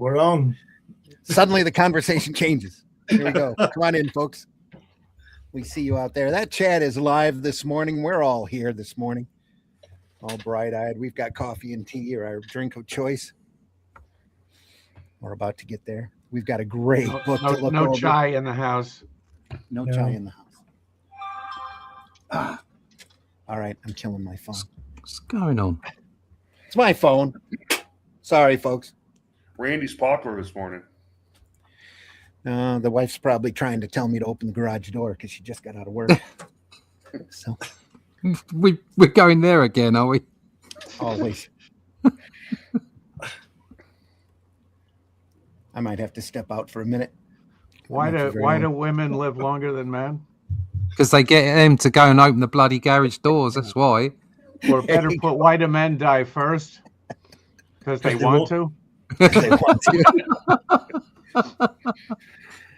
We're on. Suddenly the conversation changes. Here we go. Come on in, folks. We see you out there. That chat is live this morning. We're all here this morning, all bright-eyed. We've got coffee and tea or our drink of choice. We're about to get there. We've got a great book to look over. No chai in the house. No chai in the house. All right, I'm killing my phone. What's going on? It's my phone. Sorry, folks. Randy's popular this morning. The wife's probably trying to tell me to open the garage door because she just got out of work. So We're going there again, are we? always. I might have to step out for a minute. Why do women live longer than men? Because they get him to go and open the bloody garage doors. That's why. Or better put, why do men die first? Because they want to. They want to.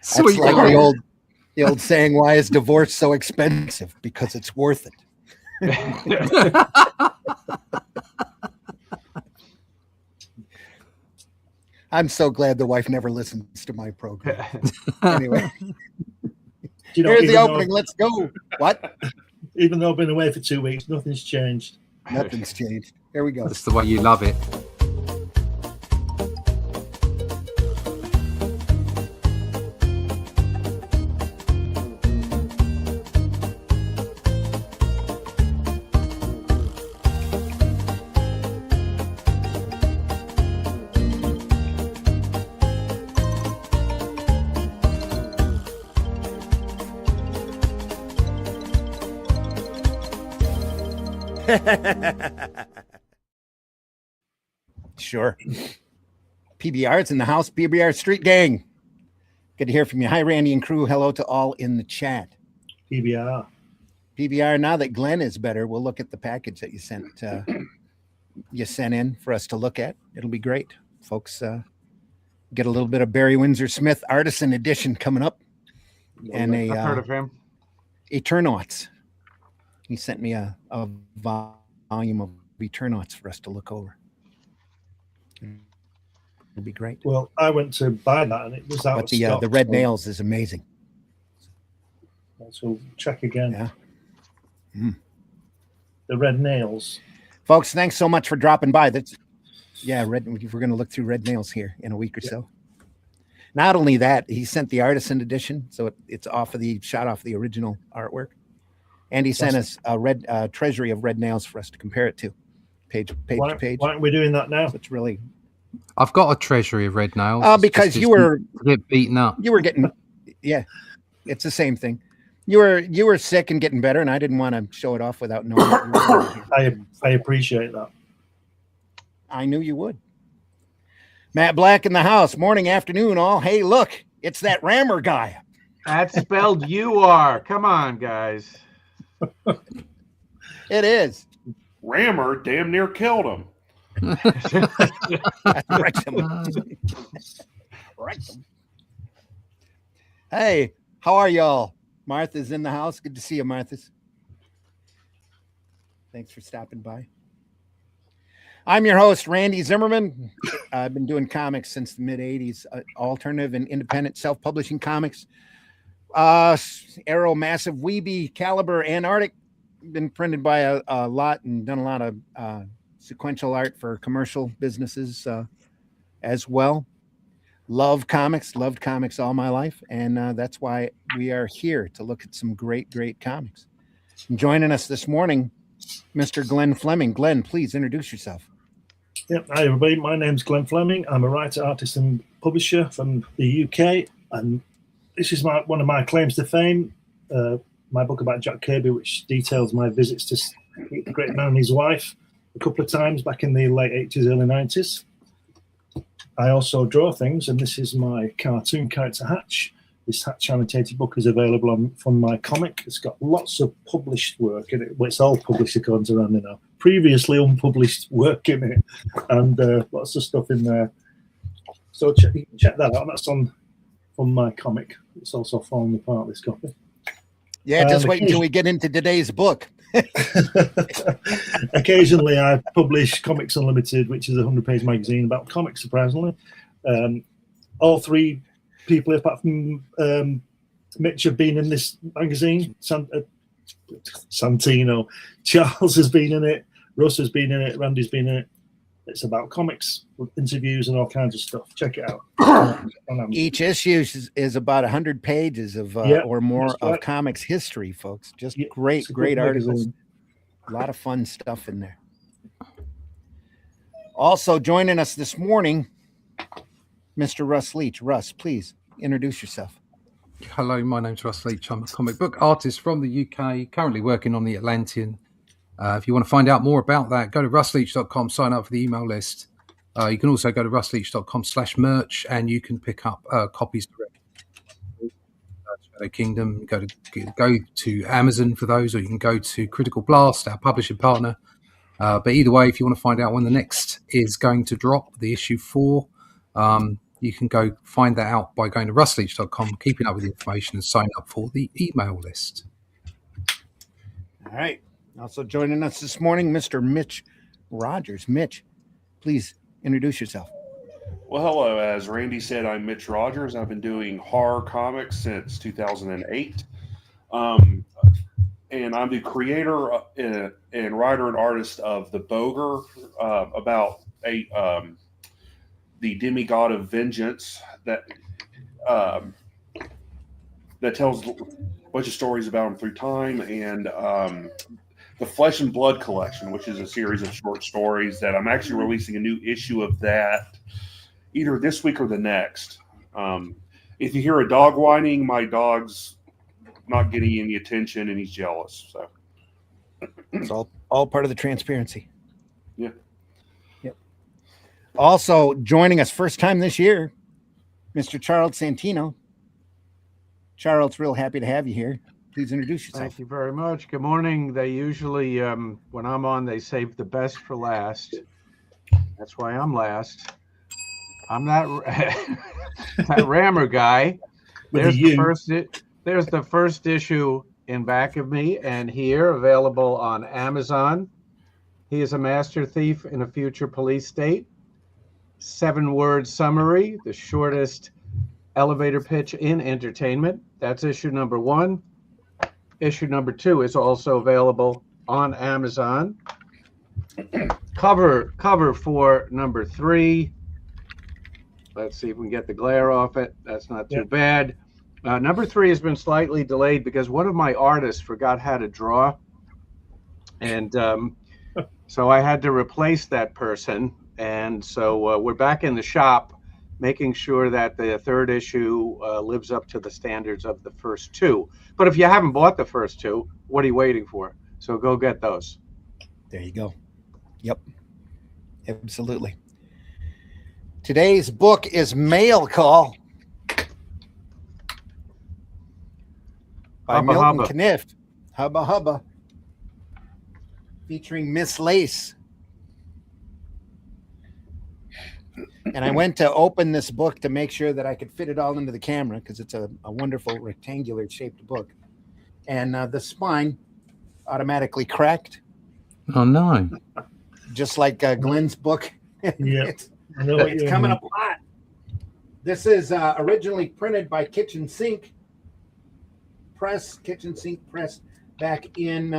Sweet. That's like the old saying, why is divorce so expensive? Because it's worth it. I'm so glad the wife never listens to my program. Anyway, here's the opening. Let's go. What? Even though I've been away for 2 weeks, nothing's changed. Nothing's changed. Here we go. That's the way you love it. Sure. PBR's in the house. PBR Street Gang. Good to hear from you. Hi, Randy and crew. Hello to all in the chat. PBR. PBR, now that Glenn is better, we'll look at the package that you sent in for us to look at. It'll be great. Folks, get a little bit of Barry Windsor Smith Artisan Edition coming up. And I've heard of him. Eternauts. He sent me a volume of Eternauts for us to look over. It'd be great. Well, I went to buy that and it was out. But the Red Nails is amazing. So check again. Yeah. Mm. The Red Nails. Folks, thanks so much for dropping by. We're going to look through Red Nails here in a week or so. Not only that, he sent the Artisan Edition, so it's shot off the original artwork. And he sent us a red treasury of Red Nails for us to compare it to, page to page. Why aren't we doing that now? So it's really. I've got a treasury of Red Nails. Because you were get beaten up. You were getting, yeah, it's the same thing. You were sick and getting better, and I didn't want to show it off without knowing. I appreciate that. I knew you would. Matt Black in the house. Morning, afternoon, all. Hey, look, it's that Rammer guy. That's spelled U-R. Come on, guys. It is. Rammer damn near killed him. Hey, how are y'all? Martha's in the house. Good to see you, Martha's. Thanks for stopping by. I'm your host, Randy Zimmerman. I've been doing comics since the mid-'80s, alternative and independent self-publishing comics. Arrow, Massive, Weeby, Caliber, Antarctic. Been printed by a lot and done a lot of sequential art for commercial businesses as well. Loved comics all my life, and that's why we are here to look at some great comics. And joining us this morning, Mr. Glenn Fleming. Glenn, please introduce yourself. Yep. Hi, everybody. My name's Glenn Fleming. I'm a writer, artist, and publisher from the UK, and this is one of my claims to fame. My book about Jack Kirby, which details my visits to meet the great man and his wife a couple of times back in the late 80s, early 90s. I also draw things, and this is my cartoon character Hatch. This Hatch annotated book is available from my comic. It's got lots of published work in it. Well, it's all published according to Randy now. Previously unpublished work in it, and lots of stuff in there. So check that out. That's from my comic. It's also falling apart, this copy. Yeah, just wait until we get into today's book. Occasionally, I publish Comics Unlimited, which is a 100-page magazine about comics, surprisingly. All three people, apart from Mitch, have been in this magazine. Santino, Charles has been in it, Russ has been in it, Randy's been in it. It's about comics, interviews, and all kinds of stuff. Check it out. Each issue is about 100 pages of or more of comics history, folks. Just great articles. A lot of fun stuff in there. Also joining us this morning, Mr. Russ Leach. Russ, please introduce yourself. Hello, my name's Russ Leach. I'm a comic book artist from the UK, currently working on the Atlantean. If you want to find out more about that, go to russleach.com, sign up for the email list. You can also go to russleach.com/merch, and you can pick up copies directly. Shadow Kingdom, go to Amazon for those, or you can go to Critical Blast, our publishing partner. But either way, if you want to find out when the next is going to drop, the issue 4, you can go find that out by going to russleach.com, keeping up with the information, and sign up for the email list. All right. Also joining us this morning, Mr. Mitch Rogers. Mitch, please introduce yourself. Well, hello. As Randy said, I'm Mitch Rogers. I've been doing horror comics since 2008. And I'm the creator and writer and artist of The Boger, about the demigod of vengeance that tells a bunch of stories about him through time, and the Flesh and Blood collection, which is a series of short stories that I'm actually releasing a new issue of that either this week or the next. If you hear a dog whining, my dog's not getting any attention and he's jealous. So it's all part of the transparency. Yeah. Yep. Also joining us first time this year, Mr. Charles Santino. Charles, real happy to have you here. Please introduce yourself. Thank you very much. Good morning. They usually, when I'm on, they save the best for last. That's why I'm last. I'm not that Rammer guy. There's the first issue in back of me and here, available on Amazon. He is a master thief in a future police state. 7-word summary, the shortest elevator pitch in entertainment. That's issue number 1. Issue number 2 is also available on Amazon. Cover for number 3. Let's see if we can get the glare off it. That's not too bad. Number 3 has been slightly delayed because one of my artists forgot how to draw. And so I had to replace that person. And so we're back in the shop making sure that the 3rd issue lives up to the standards of the first 2. But if you haven't bought the first 2, what are you waiting for? So go get those. There you go. Yep. Absolutely. Today's book is Mail Call by Milton Caniff. Hubba Hubba. Featuring Miss Lace. And I went to open this book to make sure that I could fit it all into the camera because it's a wonderful rectangular shaped book. And the spine automatically cracked. Oh, no. Just like Glenn's book. Yeah. It's coming up hot. This is originally printed by Kitchen Sink Press, back in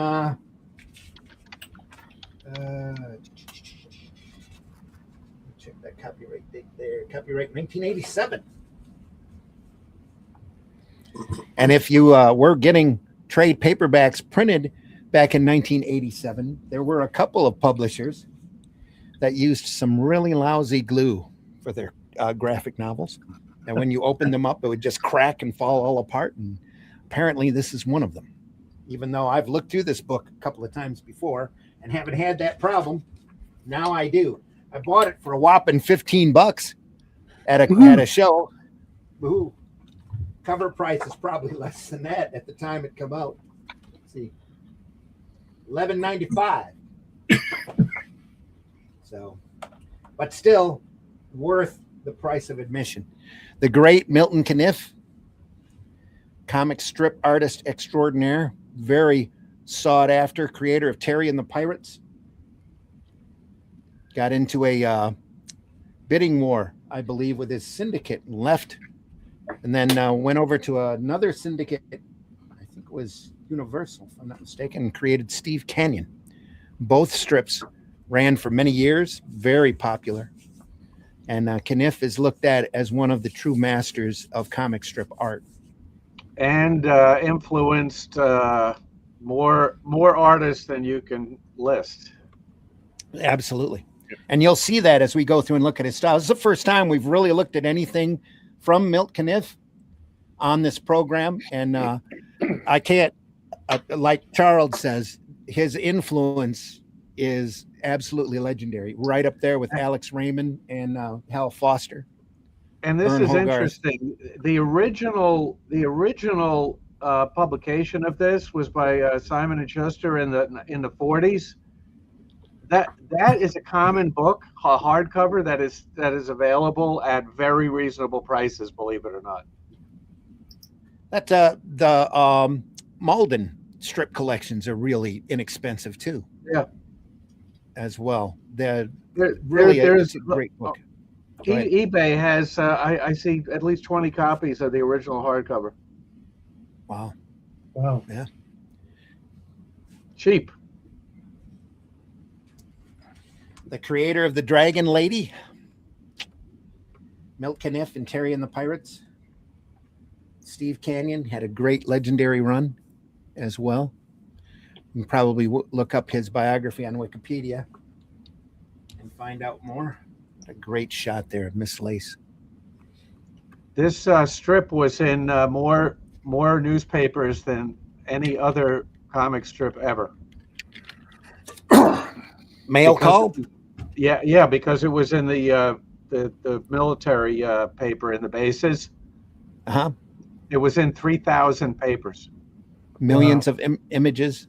check that copyright date there. Copyright 1987. And if you were getting trade paperbacks printed back in 1987, there were a couple of publishers that used some really lousy glue for their graphic novels. And when you opened them up, it would just crack and fall all apart. And apparently this is one of them. Even though I've looked through this book a couple of times before and haven't had that problem, now I do. I bought it for a whopping $15 at a show. Woohoo. Cover price is probably less than that at the time it come out. Let's see, $11.95. So, but still worth the price of admission. The great Milton Caniff, comic strip artist extraordinaire, very sought after, creator of Terry and the Pirates. Got into a bidding war I believe, with his syndicate and left, and then went over to another syndicate. I think it was Universal, if I'm not mistaken, and created Steve Canyon. Both strips ran for many years, very popular. And Caniff is looked at as one of the true masters of comic strip art. And influenced more artists than you can list. Absolutely. And you'll see that as we go through and look at his style. This is the first time we've really looked at anything from Milton Caniff on this program. And I can't, like Charles says, his influence is absolutely legendary, right up there with Alex Raymond and Hal Foster. And this Vern is Hogarth. interesting. The original publication of this was by Simon and Schuster in the 40s. That is a common book, a hardcover that is available at very reasonable prices, believe it or not. That the Malden strip collections are really inexpensive too. Yeah, as well. They're there's a great book. eBay has I see at least 20 copies of the original hardcover. Wow. Yeah. Cheap. The creator of the Dragon Lady, Milton Caniff and Terry and the Pirates. Steve Canyon had a great legendary run as well. You can probably look up his biography on Wikipedia and find out more. A great shot there of Miss Lace. This strip was in more newspapers than any other comic strip ever. Mail call? Yeah, because it was in the military paper in the bases. Uh-huh. It was in 3,000 papers. Millions of images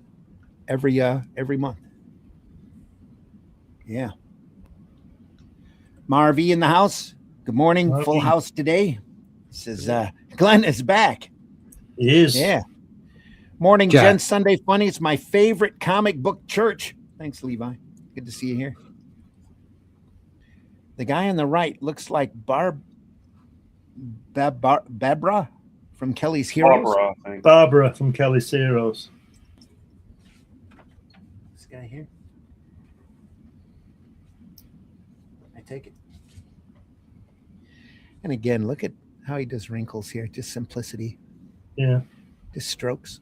every month. Yeah. Marvy in the house. Good morning. Marvy. Full house today. Says Glenn is back. He is. Yeah. Morning, Jack. Jen. Sunday Funnies. My favorite comic book church. Thanks, Levi. Good to see you here. The guy on the right looks like Barbara from Kelly's Heroes. Barbara, I think. Barbara from Kelly's Heroes. This guy here. I take it. And again, look at how he does wrinkles here. Just simplicity. Yeah. Just strokes.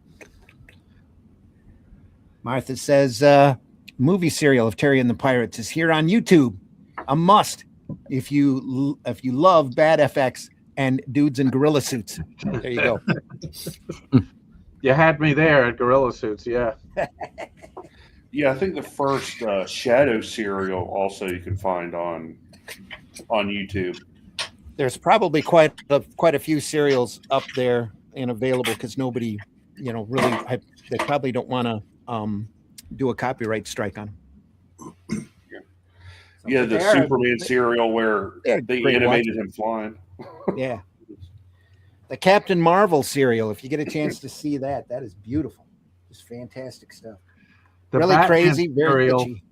Martha says, movie serial of Terry and the Pirates is here on YouTube. A must if you love bad FX and dudes in gorilla suits. There you go. You had me there at Gorilla Suits, yeah. Yeah, I think the first Shadow serial also you can find on YouTube. There's probably quite a few serials up there and available because nobody, really, they probably don't want to do a copyright strike on them. Yeah, the Superman serial where they animated him flying. Yeah. The Captain Marvel serial, if you get a chance to see that is beautiful. Just fantastic stuff. The really Batman crazy, very serial, bitchy.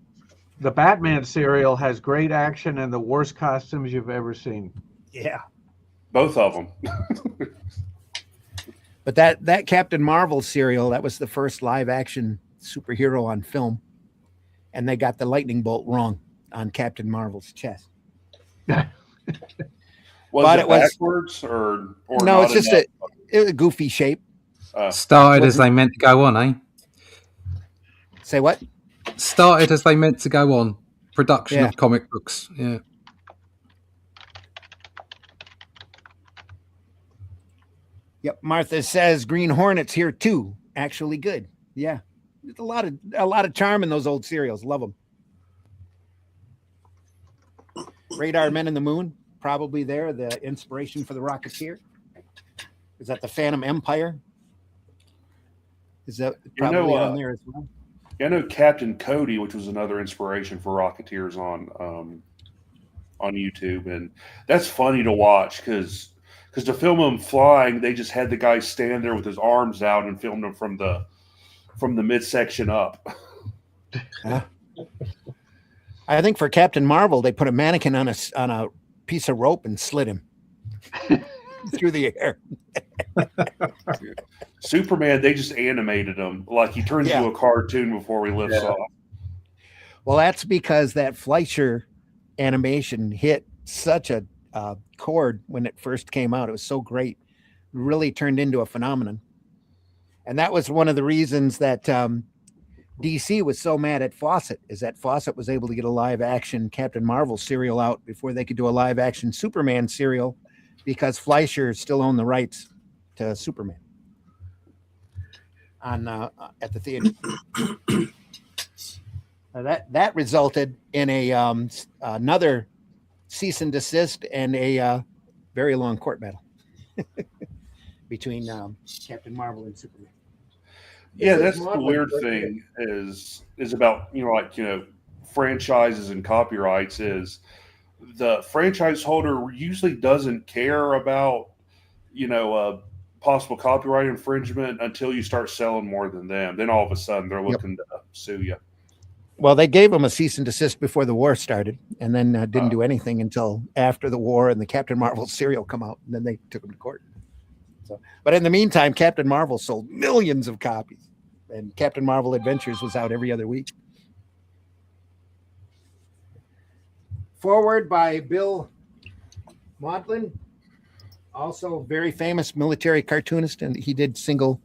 The Batman serial has great action and the worst costumes you've ever seen. Yeah. Both of them. But that Captain Marvel serial, that was the first live action superhero on film. And they got the lightning bolt wrong on Captain Marvel's chest. Was But it backwards or no, not it's just enough? a goofy shape. Started as they meant to go on, eh? Say what? Started as they meant to go on. Production Yeah. of comic books. Yeah. Yep. Martha says Green Hornet's here too. Actually good. Yeah. There's a lot of charm in those old serials. Love them. Radar Men in the Moon, probably there. The inspiration for the Rocketeer. Is that the Phantom Empire? Is that probably on there as well? I know Captain Cody, which was another inspiration for Rocketeers on YouTube, and that's funny to watch because to film him flying, they just had the guy stand there with his arms out and filmed him from the midsection up. I think for Captain Marvel, they put a mannequin on a piece of rope and slit him through the air. Superman, they just animated him like he turns into a cartoon before he lifts off. Well, that's because that Fleischer animation hit such a chord when it first came out. It was so great. It really turned into a phenomenon. And that was one of the reasons that DC was so mad at Fawcett, is that Fawcett was able to get a live action Captain Marvel serial out before they could do a live action Superman serial, because Fleischer still owned the rights to Superman on at the theater. That resulted in a another cease and desist and a very long court battle between Captain Marvel and Superman. Yeah, that's the weird thing is about, franchises and copyrights is the franchise holder usually doesn't care about, possible copyright infringement until you start selling more than them. Then all of a sudden they're looking to sue you. Well, they gave him a cease and desist before the war started, and then didn't do anything until after the war and the Captain Marvel serial come out, and then they took him to court. So, but in the meantime, Captain Marvel sold millions of copies, and Captain Marvel Adventures was out every other week. Forward by Bill Maudlin, also very famous military cartoonist, and he did single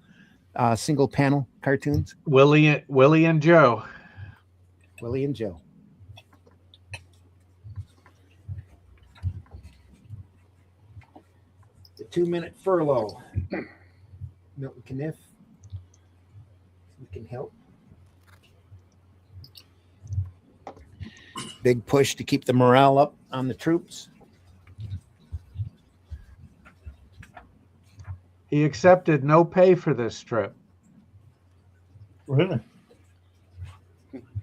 panel cartoons. Willie and Joe. Willie and Joe. The 2-minute furlough. Milton Caniff. We can help. Big push to keep the morale up on the troops. He accepted no pay for this strip. Really?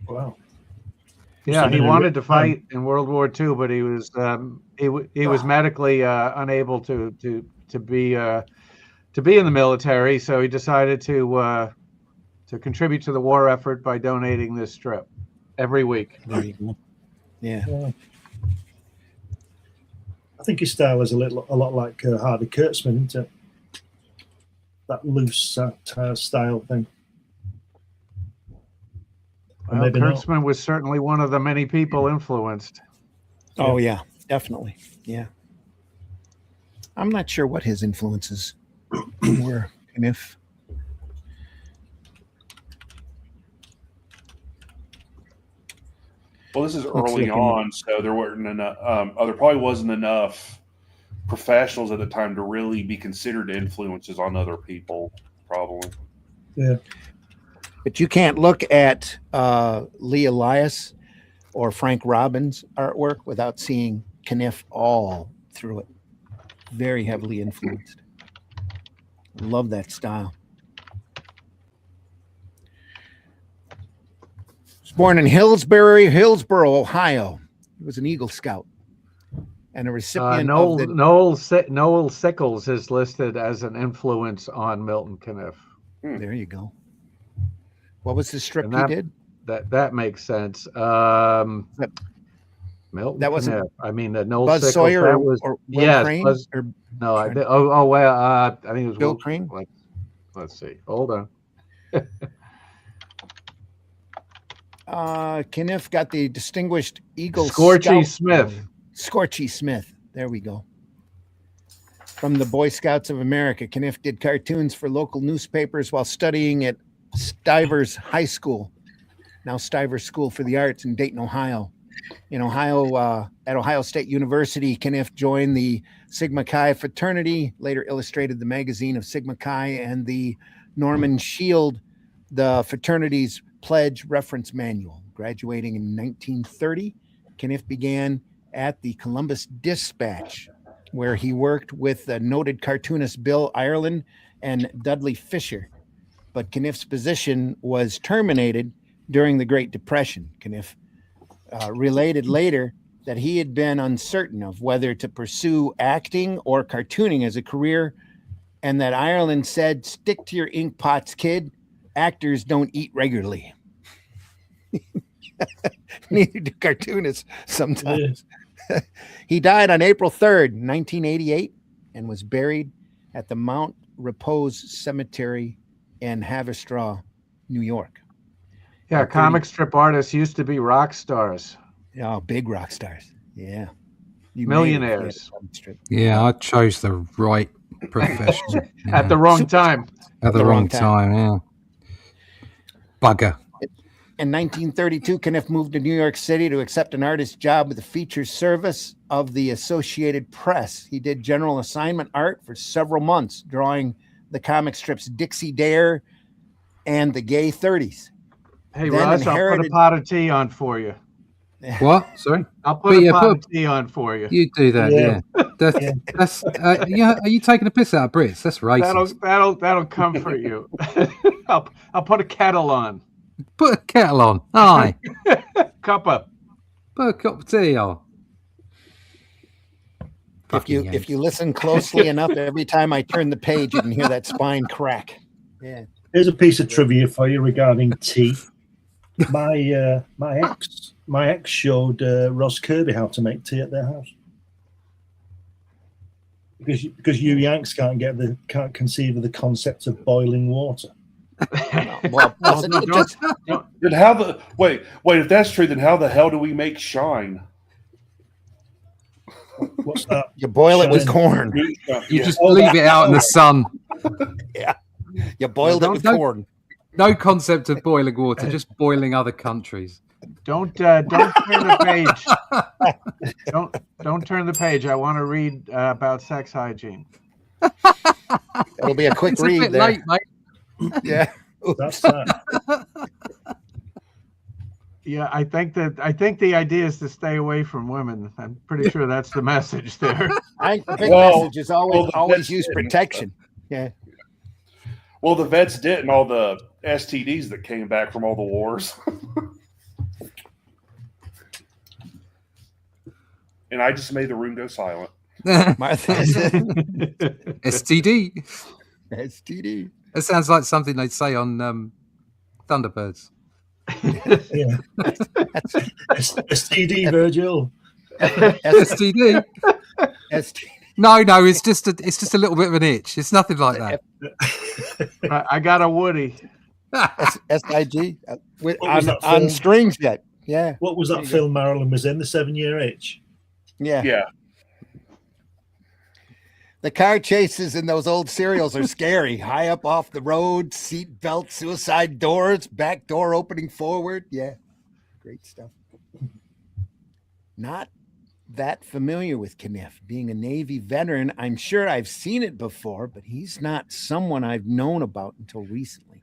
Wow. Yeah, he wanted to fight in World War II, but he was medically unable to be in the military. So he decided to contribute to the war effort by donating this strip every week. There you go. Yeah. I think his style is a lot like Harvey Kurtzman, isn't it? That loose style thing. Well, Kurtzman was certainly one of the many people influenced. Oh, yeah, definitely. Yeah. I'm not sure what his influences were, and if. Well, this is early on, so there weren't enough. There probably wasn't enough professionals at the time to really be considered influences on other people. Probably. Yeah. But you can't look at Lee Elias or Frank Robbins' artwork without seeing Caniff all through it. Very heavily influenced. Love that style. He was born in Hillsboro, Ohio. He was an Eagle Scout and a recipient of the... Noel Sickles is listed as an influence on Milton Caniff. There you go. What was the strip he did? That makes sense. Milton that wasn't. Caniff. I mean, Noel Buzz Sickles, Sawyer that was, or Will yes. Crane? Buzz, or, no, I think it was Bill Crane. Let's see. Hold on. Caniff got the distinguished Eagle Scorchy Scout. Smith. Scorchy Smith. There we go. From the Boy Scouts of America, Caniff did cartoons for local newspapers while studying at Stivers High School, now Stivers School for the Arts in Dayton, Ohio. In Ohio, at Ohio State University, Caniff joined the Sigma Chi fraternity, later illustrated the magazine of Sigma Chi and the Norman Shield, the fraternity's pledge reference manual. Graduating in 1930, Caniff began at the Columbus Dispatch, where he worked with the noted cartoonist Bill Ireland and Dudley Fisher. But Caniff's position was terminated during the Great Depression. Caniff related later that he had been uncertain of whether to pursue acting or cartooning as a career, and that Ireland said, "Stick to your ink pots, kid. Actors don't eat regularly." Neither do cartoonists sometimes. He died on April 3rd, 1988, and was buried at the Mount Repose Cemetery in Haverstraw, New York. Yeah, comic strip artists used to be rock stars. Oh, big rock stars. Yeah. You Millionaires. Yeah, I chose the right profession. At the wrong time. At the wrong time, yeah. Bugger. In 1932, Caniff moved to New York City to accept an artist job with the features service of the Associated Press. He did general assignment art for several months, drawing the comic strips Dixie Dare and the Gay 30s. Hey, Russ, I'll put a pot of tea on for you. What? Sorry? I'll put a pot of tea on for you. You do that, yeah. That's yeah. Are you taking a piss out of Brits? That's racist. That'll comfort you. I'll put a kettle on. Put a kettle on. Aye. Cuppa. Put a cup of tea on. If you listen closely enough, every time I turn the page, you can hear that spine crack. Yeah. Here's a piece of trivia for you regarding tea. My ex showed Ross Kirby how to make tea at their house. Because you Yanks can't conceive of the concept of boiling water. Well, then how the wait? If that's true, then how the hell do we make shine? What's that? You boil it with corn. You just leave it out in the sun. Yeah, you boiled it with corn. No concept of boiling water, just boiling other countries. Don't turn the page. Don't turn the page. I want to read about sex hygiene. It'll be a quick It's read a bit there. late, mate. Yeah, that's that. Yeah, I think the idea is to stay away from women. I'm pretty sure that's the message there. I think message is always use protection. Yeah. Well, the vets didn't. All the STDs that came back from all the wars. And I just made the room go silent. STD. STD. It sounds like something they'd say on Thunderbirds. Yeah. STD, Virgil. STD. STD. No, it's just a little bit of an itch. It's nothing like that. I got a Woody. SIG on strings yet. Yeah. What was that film Marilyn was in? The 7-Year Itch. Yeah. Yeah. The car chases in those old serials are scary. High up off the road, seat belt, suicide doors, back door opening forward. Yeah. Great stuff. Not that familiar with Caniff. Being a Navy veteran, I'm sure I've seen it before, but he's not someone I've known about until recently.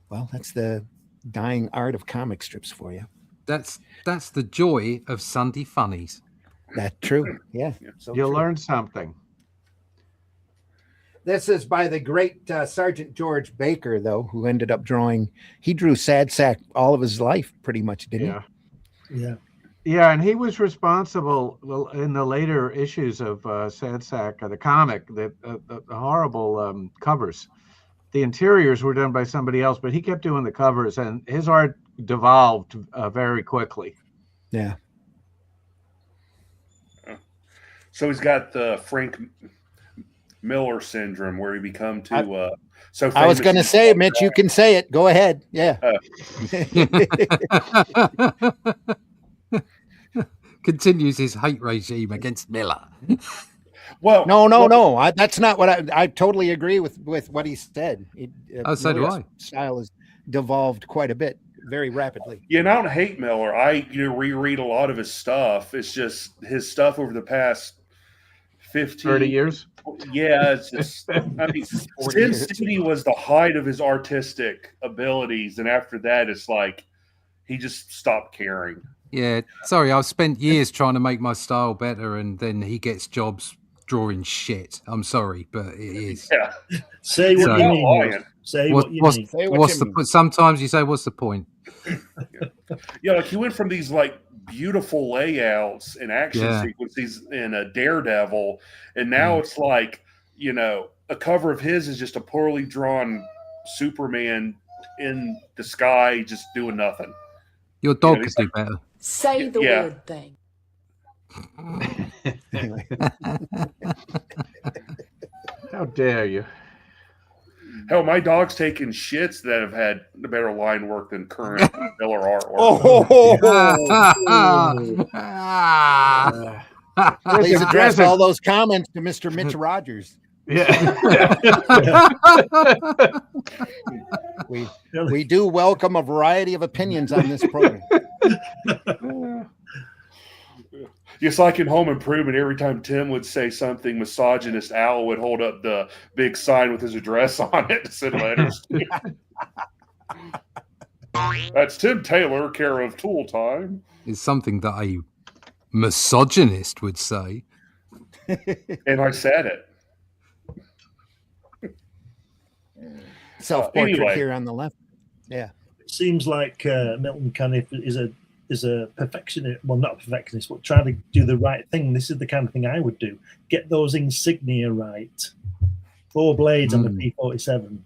Well, that's the dying art of comic strips for you. That's the joy of Sunday Funnies. That's true. Yeah. So you'll learn something. This is by the great Sergeant George Baker, though, who ended up drawing. He drew Sad Sack all of his life, pretty much, didn't he? Yeah. Yeah, and he was responsible in the later issues of Sad Sack, the comic, the horrible covers. The interiors were done by somebody else, but he kept doing the covers, and his art devolved very quickly. Yeah. So he's got the Frank Miller syndrome, where he become too so. I was going to say, Mitch, you can say it. Go ahead. Yeah. Continues his hate regime against Miller. Well, no. That's not what I totally agree with what he said. So do I. Style has devolved quite a bit, very rapidly. Yeah, and I don't hate Miller. I reread a lot of his stuff. It's just his stuff over the past 30 years. Yeah, it's just. I mean, Sin City was the height of his artistic abilities, and after that, it's like he just stopped caring. Yeah, sorry, I've spent years trying to make my style better, and then he gets jobs drawing shit. I'm sorry, but it is. Yeah. Say what you mean. Say what you mean. What's the sometimes you say, what's the point? Yeah, like he went from these like beautiful layouts and action sequences in a Daredevil, and now it's like, a cover of his is just a poorly drawn Superman in the sky just doing nothing. Your dog could do better. Say the word thing. Anyway. How dare you? Hell, my dog's taken shits that have had better line work than current filler artwork. Please address all those comments to Mr. Mitch Rogers. Yeah. We do welcome a variety of opinions on this program. Just like in Home Improvement, every time Tim would say something misogynist, Al would hold up the big sign with his address on it to send letters to. That's Tim Taylor, care of Tool Time. It's something that a misogynist would say. And I said it. Self-portrait Anyway. here on the left. Yeah. It seems like Milton Caniff is a perfectionist. Well, not a perfectionist, but trying to do the right thing. This is the kind of thing I would do. Get those insignia right. 4 blades on the P47.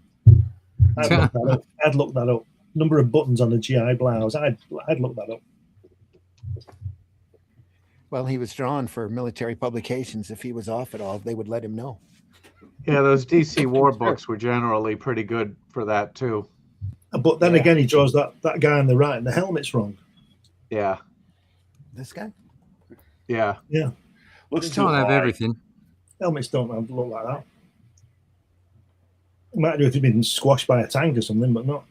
I'd look that up. Number of buttons on a GI blouse. I'd look that up. Well, he was drawn for military publications. If he was off at all, they would let him know. Yeah, those DC war books were generally pretty good for that too. But then again, he draws that guy on the right and the helmet's wrong. Yeah. This guy? Yeah. Yeah. Looks You too can't have high. everything. Helmets don't look like that. It might do if you've been squashed by a tank or something, but not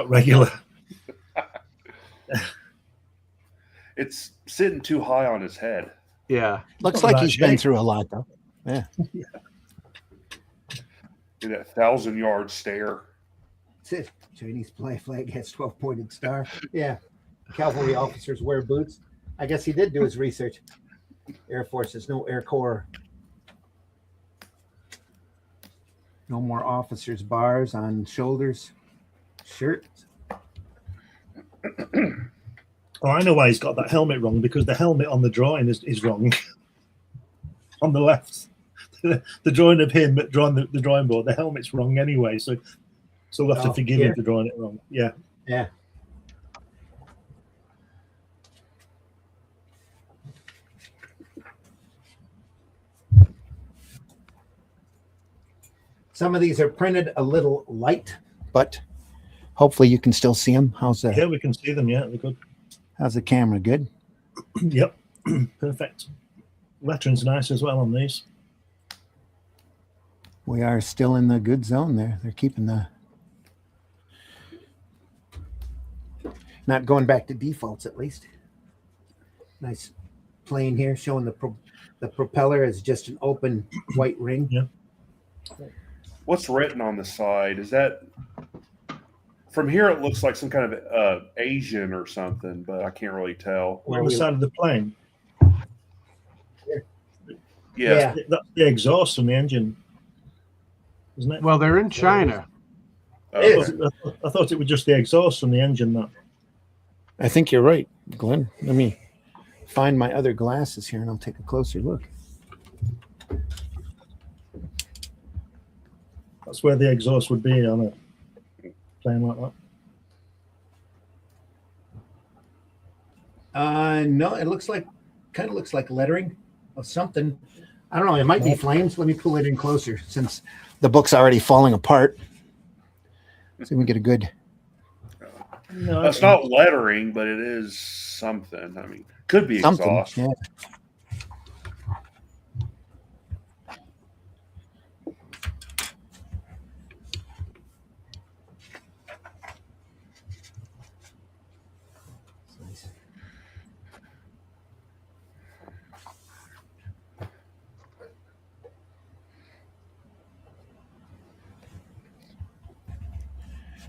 regular. It's sitting too high on his head. Yeah. Looks Not like that he's been shape. through a lot, though. Yeah. In that 1,000-yard stare. That's it. Chinese flag has 12-pointed star. Yeah. Cavalry officers wear boots. I guess he did do his research. Air Force is no Air Corps. No more officers' bars on shoulders. Shirts. Oh, I know why he's got that helmet wrong, because the helmet on the drawing is wrong. On the left. The drawing of him drawing the drawing board, the helmet's wrong anyway, so we'll have to forgive him for drawing it wrong. Yeah. Yeah. Some of these are printed a little light, but hopefully you can still see them. How's Yeah, we can see them, yeah, they're good. How's the camera? Good? Yep. Perfect. Lettering's nice as well on these. We are still in the good zone there. They're keeping the... Not going back to defaults, at least. Nice plane here showing the propeller is just an open white ring. Yeah. What's written on the side? Is that from here? It looks like some kind of Asian or something, but I can't really tell. On the side of the plane. Yeah. That's the exhaust from the engine, isn't it? Well, they're in China. I thought it was just the exhaust from the engine. That. I think you're right, Glenn. Let me find my other glasses here and I'll take a closer look. That's where the exhaust would be on a plane like that. No, it kind of looks like lettering of something. I don't know. It might be flames. Let me pull it in closer since the book's already falling apart. So we get a good. No, It's not lettering, but it is something. I mean, could be Something. exhaust. Yeah.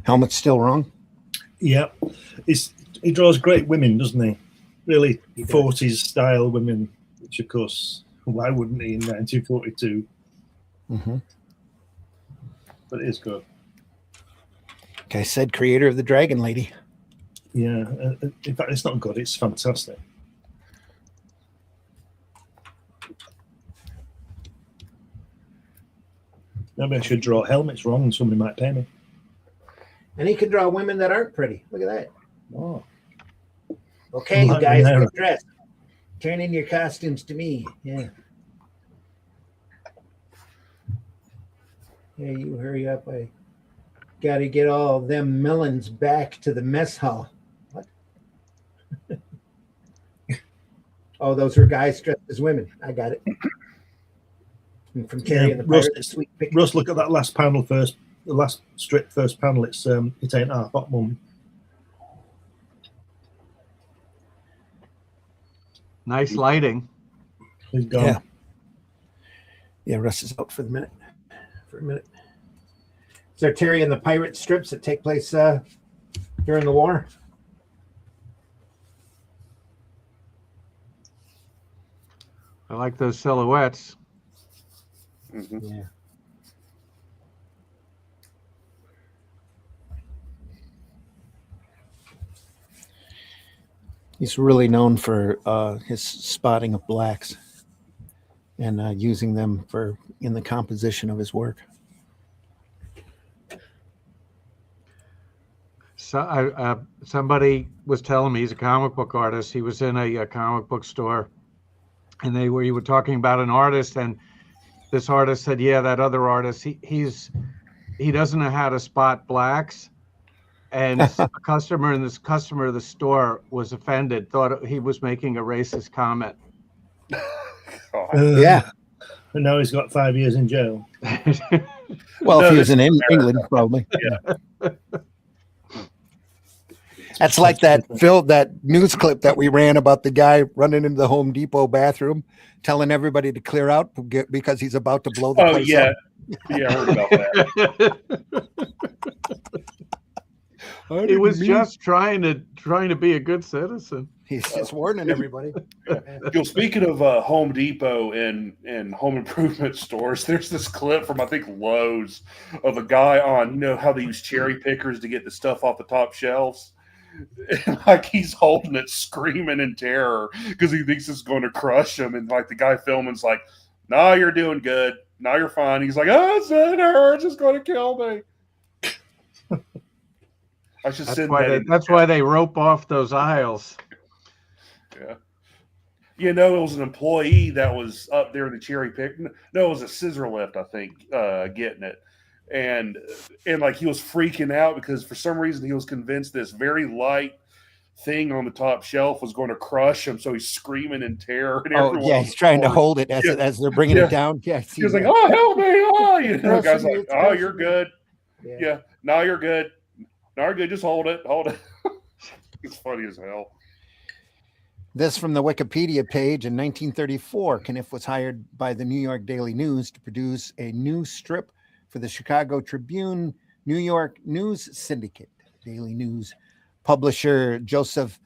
Helmet's still wrong. Yeah, he draws great women, doesn't he? Really 40s style women, which of course, why wouldn't he in 1942? Mm-hmm. But it is good. Like I said, creator of the Dragon Lady. Yeah, in fact, it's not good. It's fantastic. Maybe I should draw helmets wrong and somebody might pay me. And he can draw women that aren't pretty. Look at that. Oh. Okay, you Like guys, Monero. get dressed. Turn in your costumes to me. Yeah. Yeah, you hurry up. I got to get all them melons back to the mess hall. What? Oh, those are guys dressed as women. I got it. And from Terry and the Russ, Pirates, sweet picture. Russ, look at that last panel first. The last strip, first panel. It's it ain't our hot mum. Nice lighting. He's gone. Yeah. Yeah, Russ is out for a minute. So Terry and the Pirate strips that take place during the war. I like those silhouettes. Mhm. Yeah. He's really known for his spotting of blacks and using them in the composition of his work. So somebody was telling me he's a comic book artist. He was in a comic book store, and he were talking about an artist, and this artist said, "Yeah, that other artist, he doesn't know how to spot blacks." And a customer of the store was offended, thought he was making a racist comment. Yeah. And now he's got 5 years in jail. Well, No, if he was this in is England, probably. Yeah. That's like that news clip that we ran about the guy running into the Home Depot bathroom, telling everybody to clear out because he's about to blow the Oh place yeah, up. yeah, I heard about that. He was just trying to be a good citizen. He's just warning everybody. Joe, speaking of Home Depot and home improvement stores, there's this clip from I think Lowe's of a guy on, you know how they use cherry pickers to get the stuff off the top shelves. And, like, he's holding it, screaming in terror because he thinks it's going to crush him. And like the guy filming's like, "No, you're doing good. No, you're fine." He's like, "Oh, it hurts. It's going to kill me." I should send that. That's why they rope off those aisles. Yeah. You know, it was an employee that was up there in the cherry pick. No, it was a scissor lift, I think, getting it. And like he was freaking out because for some reason he was convinced this very light thing on the top shelf was going to crush him. So he's screaming in terror. And Yeah, he's trying to hold it as they're bringing it down. Yeah, he was like, "Oh, help me!" Oh, you know, the guy's like, "Oh, you're good. Yeah, no, you're good. No, you're good. Just hold it. Hold it." It's funny as hell. This from the Wikipedia page. In 1934, Caniff was hired by the New York Daily News to produce a new strip for the Chicago Tribune New York News Syndicate. Daily News publisher Joseph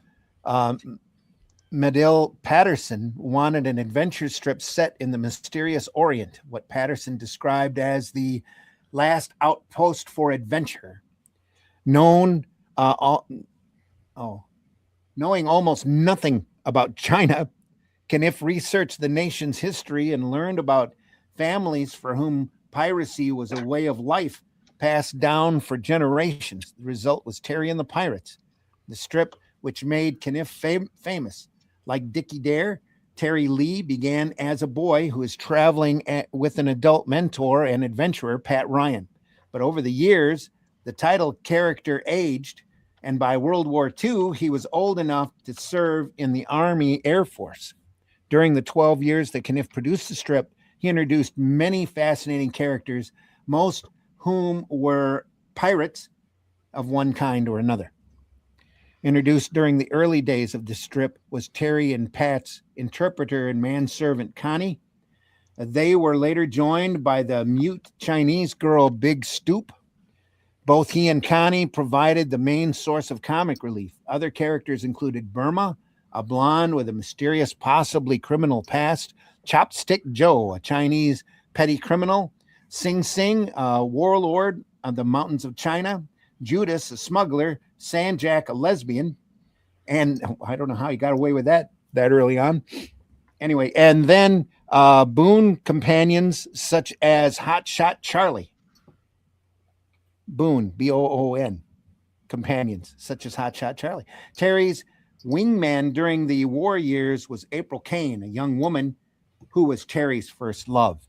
Medill Patterson wanted an adventure strip set in the mysterious Orient, what Patterson described as the last outpost for adventure. Knowing almost nothing about China, Caniff researched the nation's history and learned about families for whom piracy was a way of life passed down for generations. The result was Terry and the Pirates, the strip which made Caniff famous. Like Dickie Dare, Terry Lee began as a boy who was traveling with an adult mentor and adventurer, Pat Ryan. But over the years, the title character aged, and by World War II, he was old enough to serve in the Army Air Force. During the 12 years that Caniff produced the strip, he introduced many fascinating characters, most whom were pirates of one kind or another. Introduced during the early days of the strip was Terry and Pat's interpreter and manservant Connie. They were later joined by the mute Chinese girl Big Stoop. Both he and Connie provided the main source of comic relief. Other characters included Burma, a blonde with a mysterious, possibly criminal past, Chopstick Joe, a Chinese petty criminal, Sing Sing, a warlord of the mountains of China, Judas, a smuggler, Sanjak, a lesbian, and I don't know how he got away with that early on. Anyway, and then boon companions such as Hotshot Charlie. Boon, B-O-O-N, companions such as Hotshot Charlie. Terry's Wingman during the war years was April Kane, a young woman who was Terry's first love.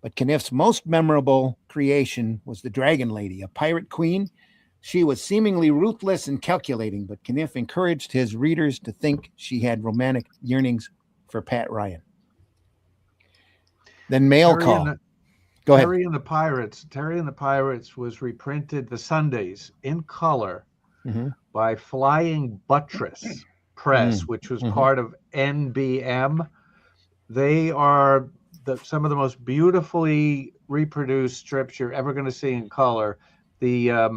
But Caniff's most memorable creation was the Dragon Lady, a pirate queen. She was seemingly ruthless and calculating, but Caniff encouraged his readers to think she had romantic yearnings for Pat Ryan. Then Mail Call. Go ahead. Terry and the Pirates. Terry and the Pirates was reprinted the Sundays in color by Flying Buttress Press, which was part of NBM. They are some of the most beautifully reproduced strips you're ever going to see in color. They're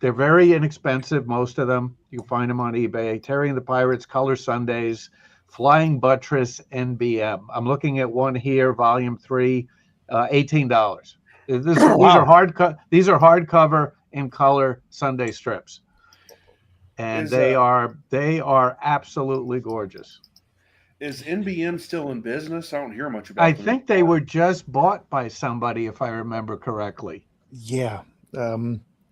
very inexpensive, most of them. You can find them on eBay. Terry and the Pirates, Color Sundays, Flying Buttress, NBM. I'm looking at one here, Volume 3, $18. These are hardcover in color Sunday strips, and they are absolutely gorgeous. Is NBM still in business? I don't hear much about I them. think they were just bought by somebody, if I remember correctly. Yeah.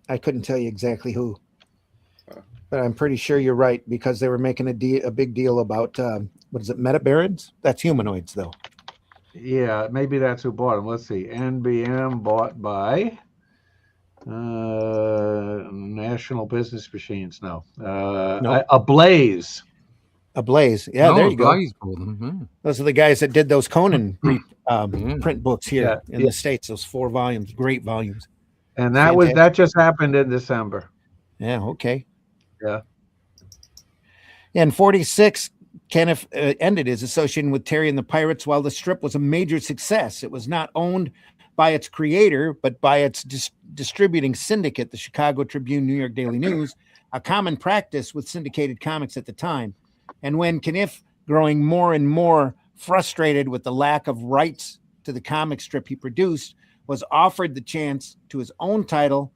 I couldn't tell you exactly who, but I'm pretty sure you're right, because they were making a big deal about, what is it, Metabarons? That's humanoids, though. Yeah, maybe that's who bought them. Let's see. NBM bought by National Business Machines. No. Ablaze. Ablaze. Yeah, there you go. Blaze bought them. Those are the guys that did those Conan print books here in the States, those 4 volumes, great volumes. And that just happened in December. Yeah, okay. Yeah. In 46, Caniff ended his association with Terry and the Pirates while the strip was a major success. It was not owned by its creator, but by its distributing syndicate, the Chicago Tribune, New York Daily News, a common practice with syndicated comics at the time. And when Caniff, growing more and more frustrated with the lack of rights to the comic strip he produced, was offered the chance to his own title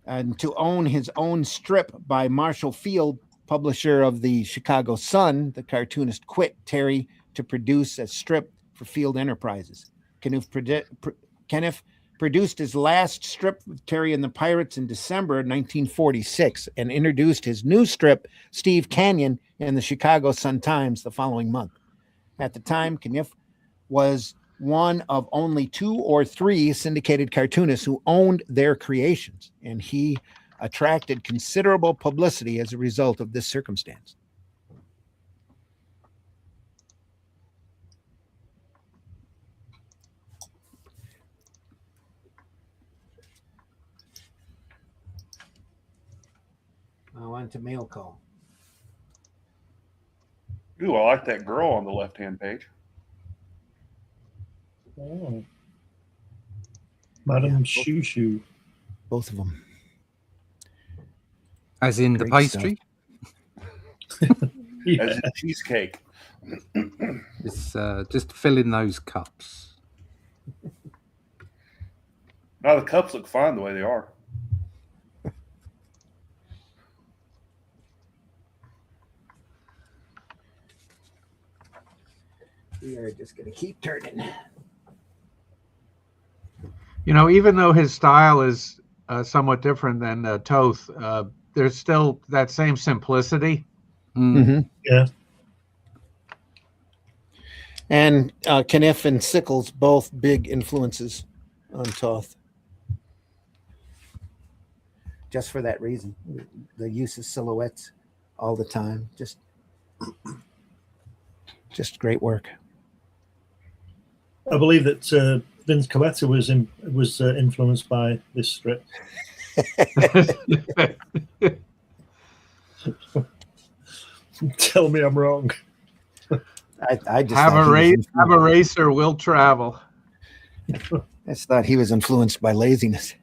and to own his own strip by Marshall Field, publisher of the Chicago Sun, the cartoonist quit Terry to produce a strip for Field Enterprises. Caniff produced his last strip with Terry and the Pirates in December 1946 and introduced his new strip, Steve Canyon, in the Chicago Sun-Times the following month. At the time, Caniff was one of only 2 or 3 syndicated cartoonists who owned their creations, and he attracted considerable publicity as a result of this circumstance. Now on to Mail Call. Ooh, I like that girl on the left-hand page. Oh. Madam Shoo Shoo. Both of them. As in the Great pastry? Yeah. As a cheesecake. It's just fill in those cups. Now the cups look fine the way they are. We are just going to keep turning. You know, even though his style is somewhat different than Toth, there's still that same simplicity. Yeah. And Caniff and Sickles, both big influences on Toth. Just for that reason. The use of silhouettes all the time. Just great work. I believe that Vince Coletta was influenced by this strip. Tell me I'm wrong. I just have a racer will travel. I just thought he was influenced by laziness.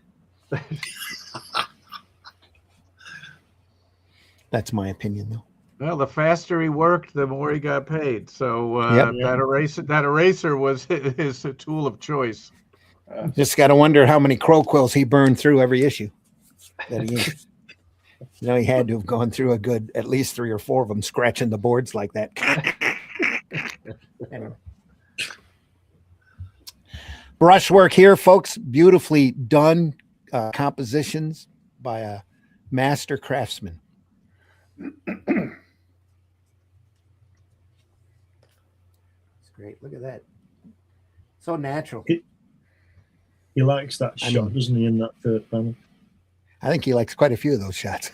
That's my opinion, though. Well, the faster he worked, the more he got paid. So that eraser was his tool of choice. Just got to wonder how many crow quills he burned through every issue that he used. You know, he had to have gone through at least 3 or 4 of them, scratching the boards like that. Anyway. Brushwork here, folks. Beautifully done compositions by a master craftsman. Great. Look at that. So natural. He likes that shot, doesn't he, in that third panel? I think he likes quite a few of those shots.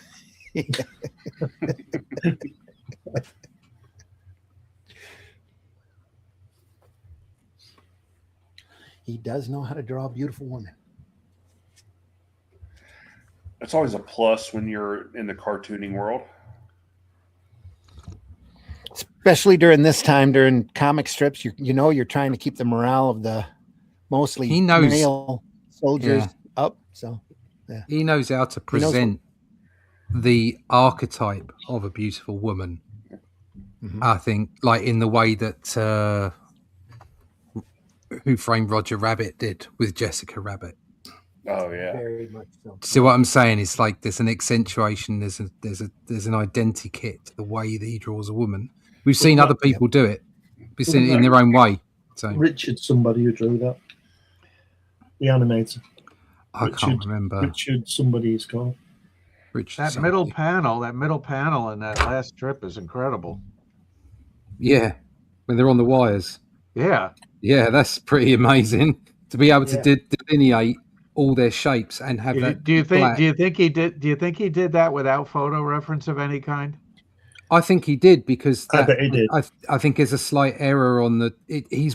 He does know how to draw a beautiful woman. It's always a plus when you're in the cartooning world. Especially during this time, during comic strips, you're trying to keep the morale of the mostly male soldiers up. So yeah. He knows how to present the archetype of a beautiful woman. Mm-hmm. I think, like in the way that Who Framed Roger Rabbit did with Jessica Rabbit. Oh yeah, very much so. See what I'm saying? It's like there's an accentuation, there's an identikit to the way that he draws a woman. We've seen other people do it. We've seen it in their own way. So Richard, somebody who drew that, the animator. I can't remember. Richard, somebody is called. Richard. That middle panel in that last strip is incredible. Yeah, when they're on the wires. Yeah, that's pretty amazing to be able to delineate all their shapes and have that. Do you think he did that without photo reference of any kind? I think he did because I bet he did. I think there's a slight error on the.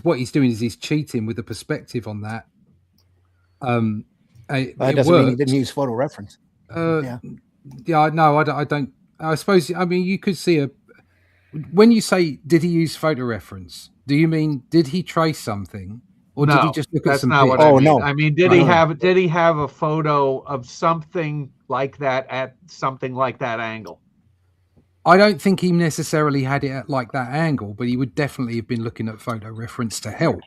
What he's doing is he's cheating with the perspective on that. That doesn't mean he didn't use photo reference. No, I don't. I suppose. I mean, you could see when you say did he use photo reference? Do you mean did he trace something, or did he just look at some? That's not what I mean. No. I mean, did he have a photo of something like that at something like that angle? I don't think he necessarily had it at like that angle, but he would definitely have been looking at photo reference to help.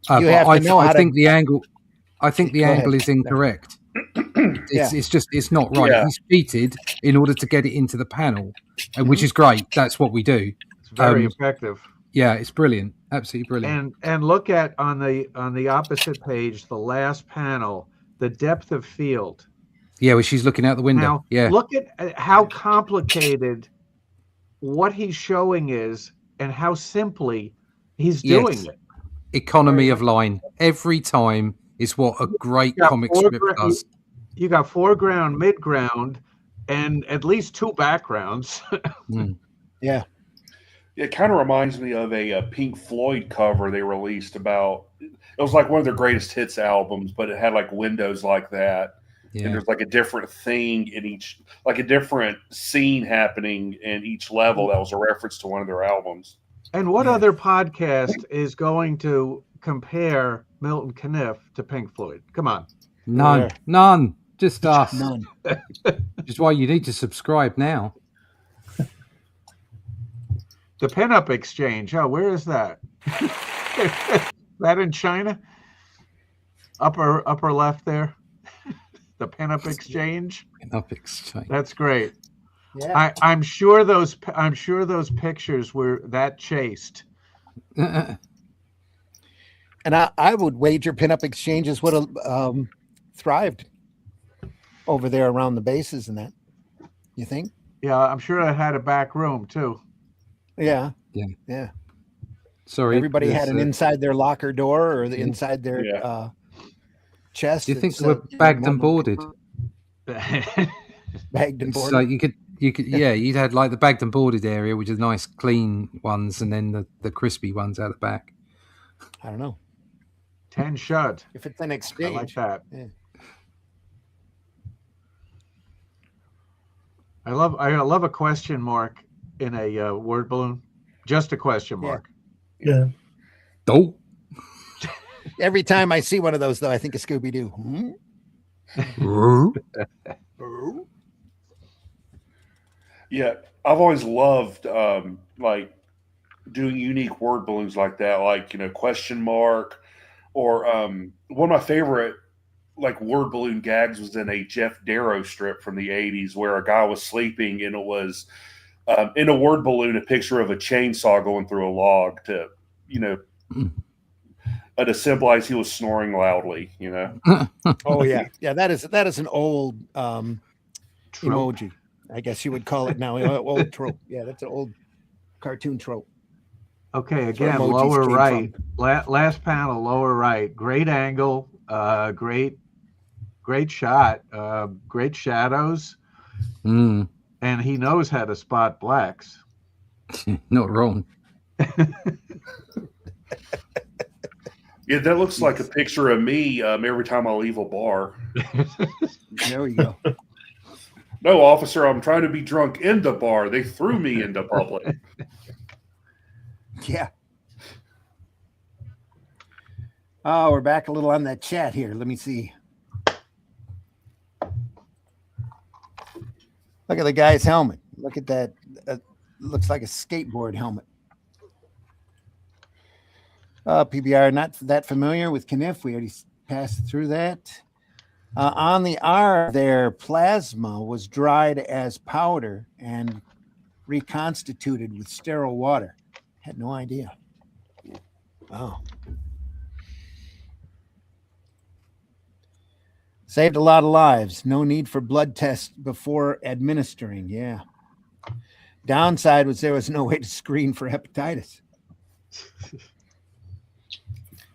I think the angle is incorrect. It's not right. Yeah. He's cheated in order to get it into the panel, which is great. That's what we do. It's very effective. Yeah, it's brilliant. Absolutely brilliant. And look at on the opposite page, the last panel, the depth of field. Yeah, where she's looking out the window. Now, look at how complicated what he's showing is and how simply he's doing it. Economy of line. Every time is what a great comic strip does. You got foreground, midground, and at least two backgrounds. Yeah. It kind of reminds me of a Pink Floyd cover they released about. It was like one of their greatest hits albums, but it had like windows like that. Yeah. And there's like a different thing in each, like a different scene happening in each level that was a reference to one of their albums. And what other podcast is going to compare Milton Caniff to Pink Floyd? Come on. None. Just us. None. Which is why you need to subscribe now. The Pinup Exchange. Oh, where is that? That in China? Upper left there. The Pinup Exchange. Pinup Exchange. That's great. Yeah. I'm sure those pictures were that chaste. And I would wager Pinup Exchanges would have thrived over there around the bases and that. You think? Yeah, I'm sure it had a back room too. Yeah. Sorry, everybody had an inside their locker door or the inside their chest. Do you think they were bagged and boarded? Bagged and boarded. So you could, you'd had like the bagged and boarded area, which is nice, clean ones, and then the crispy ones out the back. I don't know. 10 shut. If it's an exchange, I like that. Yeah. I love a question mark in a word balloon. Just a question mark. Yeah. Oh. Every time I see one of those, though, I think of Scooby-Doo. Yeah, I've always loved like doing unique word balloons like that, like question mark, or one of my favorite like word balloon gags was in a Jeff Darrow strip from the 80s where a guy was sleeping and it was in a word balloon a picture of a chainsaw going through a log to to symbolize he was snoring loudly. Oh yeah, that is an old emoji. I guess you would call it now. Old trope. Yeah, that's an old cartoon trope. Okay, That's where again, emojis lower came right. Last panel, lower right. Great angle, great shot, great shadows, Mm, and he knows how to spot blacks. not wrong. Yeah, that looks like a picture of me every time I leave a bar. There we go. No, officer, I'm trying to be drunk in the bar. They threw me into public. Yeah. Oh, we're back a little on that chat here. Let me see. Look at the guy's helmet. Look at that. Looks like a skateboard helmet. PBR, not that familiar with Caniff. We already passed through that. On the R, their plasma was dried as powder and reconstituted with sterile water. Had no idea. Wow. Saved a lot of lives. No need for blood tests before administering. Yeah. Downside was there was no way to screen for hepatitis.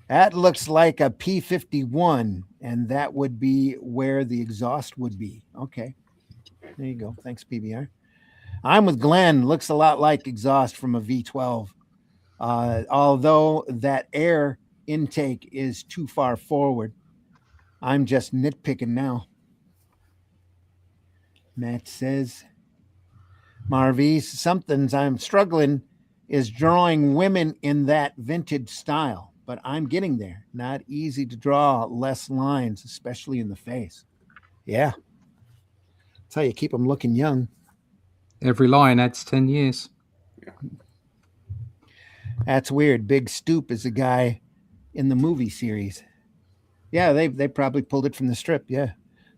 That looks like a P51, and that would be where the exhaust would be. Okay. There you go. Thanks, PBR. I'm with Glenn. Looks a lot like exhaust from a V12. Although that air intake is too far forward. I'm just nitpicking now. Matt says, Marvy, something's I'm struggling is drawing women in that vintage style, but I'm getting there. Not easy to draw less lines, especially in the face. Yeah. That's how you keep them looking young. Every line adds 10 years. That's weird. Big Stoop is a guy in the movie series. Yeah, they probably pulled it from the strip. Yeah.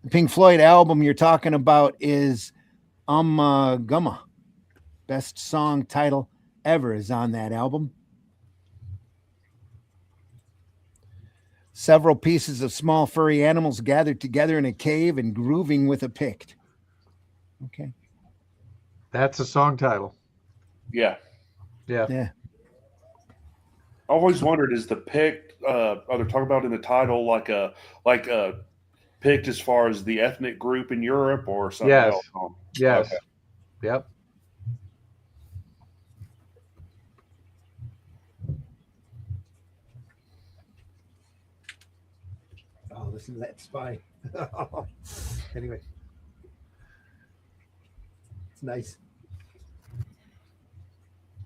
The Pink Floyd album you're talking about is Gumma. Best song title ever is on that album. Several pieces of small furry animals gathered together in a cave and grooving with a pict. Okay. That's a song title. Yeah. Yeah. Yeah. I always wondered, is the picked, are they talking about in the title like a picked as far as the ethnic group in Europe or something Yes. else? Yes. Okay. Yep. Oh, listen to that spy. Anyway. It's nice.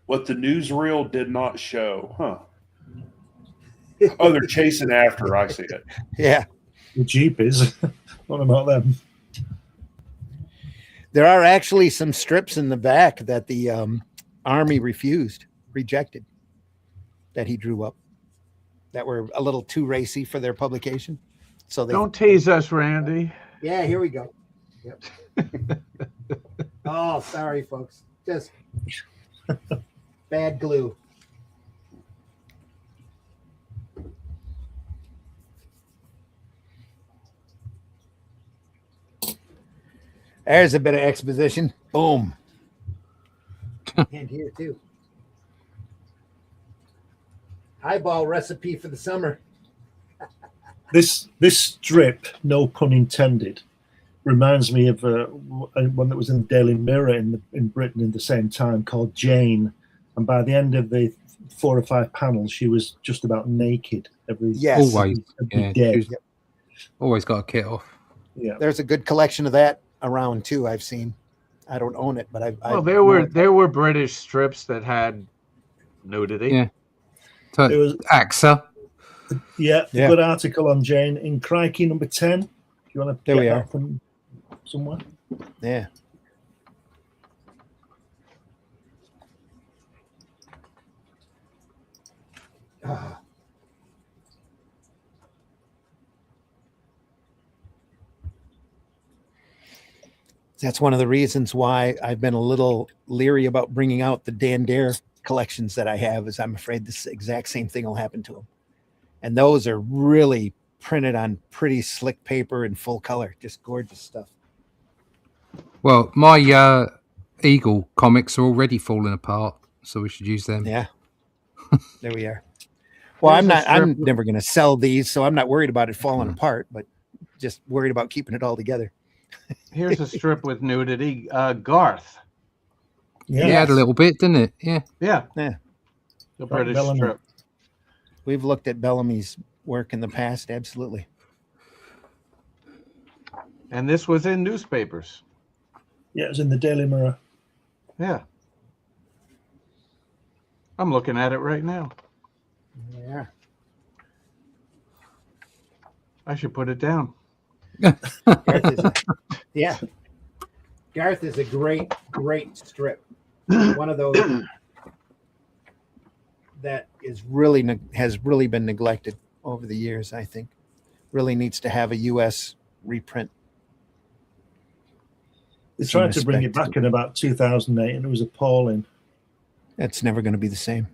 What the newsreel did not show, huh? Oh, they're chasing after. I see it. Yeah. The Jeep is. What about them? There are actually some strips in the back that the Army rejected, that he drew up, that were a little too racy for their publication. So Don't tease us, Randy. Yeah, here we go. Yep. Oh, sorry, folks. Just bad glue. There's a bit of exposition. Boom. And here too. Highball recipe for the summer. This strip, no pun intended, reminds me of one that was in the Daily Mirror in Britain in the same time called Jane. And by the end of the 4 or 5 panels, she was just about naked every Always. day. Yep. Always got a kit off. Yeah. There's a good collection of that around too. I've seen. I don't own it, but Well, there were British strips that had nudity. Yeah. So It was AXA. Yeah, good article on Jane in Crikey number 10. If you want to get that from somewhere. Yeah. That's one of the reasons why I've been a little leery about bringing out the Dan Dare collections that I have, is I'm afraid this exact same thing will happen to them. And those are really printed on pretty slick paper in full color, just gorgeous stuff. Well, my Eagle comics are already falling apart, so we should use them. Yeah. There we are. Well, Here's a I'm strip- never going to sell these, so I'm not worried about it falling apart, but just worried about keeping it all together. Here's a strip with nudity. Garth. Yeah. It had a little bit, didn't it? Yeah. Yeah. Yeah. The Frank British Bellamy. strip. We've looked at Bellamy's work in the past. Absolutely. And this was in newspapers. Yeah, it was in the Daily Mirror. Yeah. I'm looking at it right now. Yeah. I should put it down. Garth is a great strip. One of those that is has really been neglected over the years, I think. Really needs to have a U.S. reprint. They Some tried to bring it respect. back in about 2008, and it was appalling. It's never going to be the same.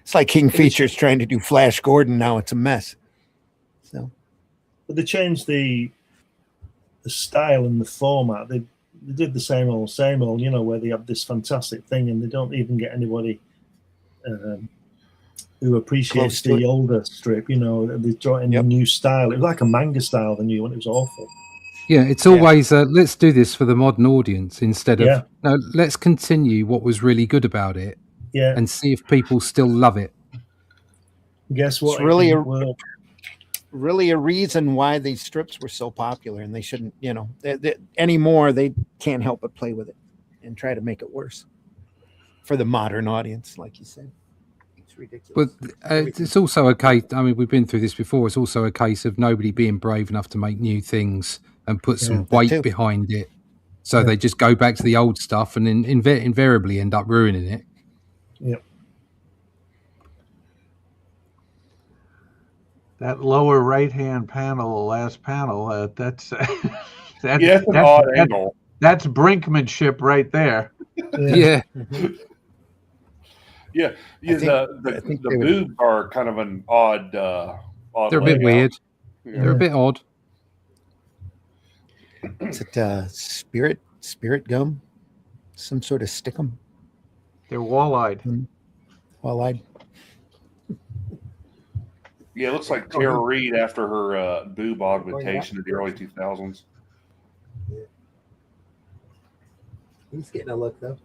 It's like King Features trying to do Flash Gordon. Now it's a mess. So But they changed the style and the format. They did the same old, you know, where they have this fantastic thing and they don't even get anybody who appreciates Close to the it. older strip, you know. They draw in Yep. the new style. It was like a manga style, the new one. It was awful. Yeah, it's always let's do this for the modern audience instead of Yeah. no, let's continue what was really good about it Yeah. and see if people still love it. Guess what? It's really It a- didn't work. really a reason why these strips were so popular, and they shouldn't, you know, anymore. They can't help but play with it and try to make it worse for the modern audience, like you said. It's ridiculous. But it's also a case. I mean, we've been through this before. It's also a case of nobody being brave enough to make new things and put some that weight too. behind it. So Yeah. they just go back to the old stuff and invariably end up ruining it. Yep. That lower right-hand panel, the last panel, that's that, Yeah, it's an odd angle. That's brinkmanship right there. Yeah. Yeah, I think the they would- boobs are kind of an odd. They're a bit layout. weird. Yeah. They're a bit odd. Is it spirit gum? Some sort of stickum? They're wall-eyed. Wall-eyed. Yeah, it looks like Tara Reid after her boob augmentation in the early 2000s. He's getting a look though.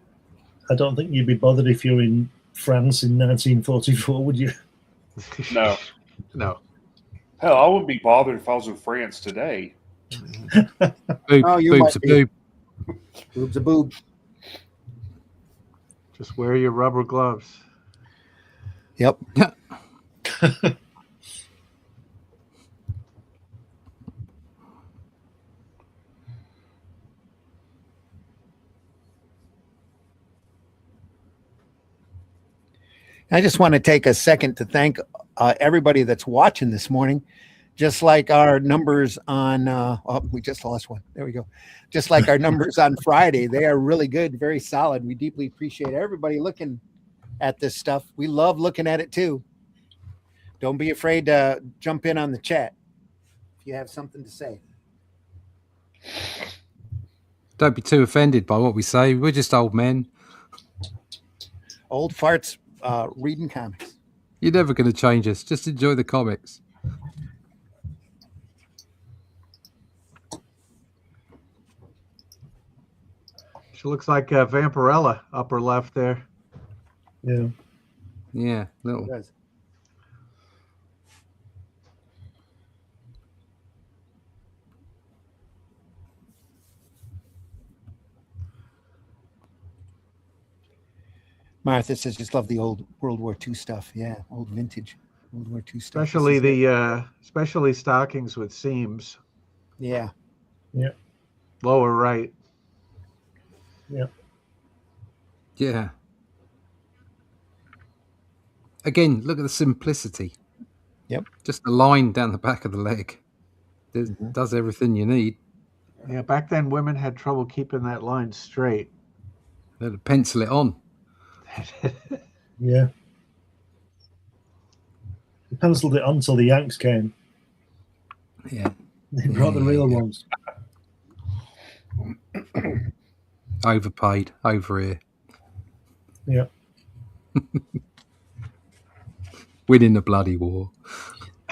I don't think you'd be bothered if you're in France in 1944, would you? No, No. hell, I wouldn't be bothered if I was in France today. Oh, you Boob's might a be. boob. Boob's a boob. Just wear your rubber gloves. Yep. I just want to take a second to thank everybody that's watching this morning. Just like our numbers on, we just lost one. There we go. Just like our numbers on Friday, they are really good, very solid. We deeply appreciate everybody looking at this stuff. We love looking at it too. Don't be afraid to jump in on the chat if you have something to say. Don't be too offended by what we say. We're just old men. Old farts reading comics. You're never going to change us. Just enjoy the comics. She looks like Vampirella, upper left there. Yeah. Yeah, little. Does. Martha says, just love the old World War II stuff. Yeah, old vintage World War II stuff. Especially This is the especially stockings with seams. it. Yeah. Lower right. Yeah. Again, look at the simplicity. Yep. Just a line down the back of the leg. It does everything you need. Yeah, back then women had trouble keeping that line straight. They had to pencil it on. Yeah. They penciled it on until the Yanks came. Yeah. They brought the real ones. Overpaid, over here. Yeah. Winning the bloody war.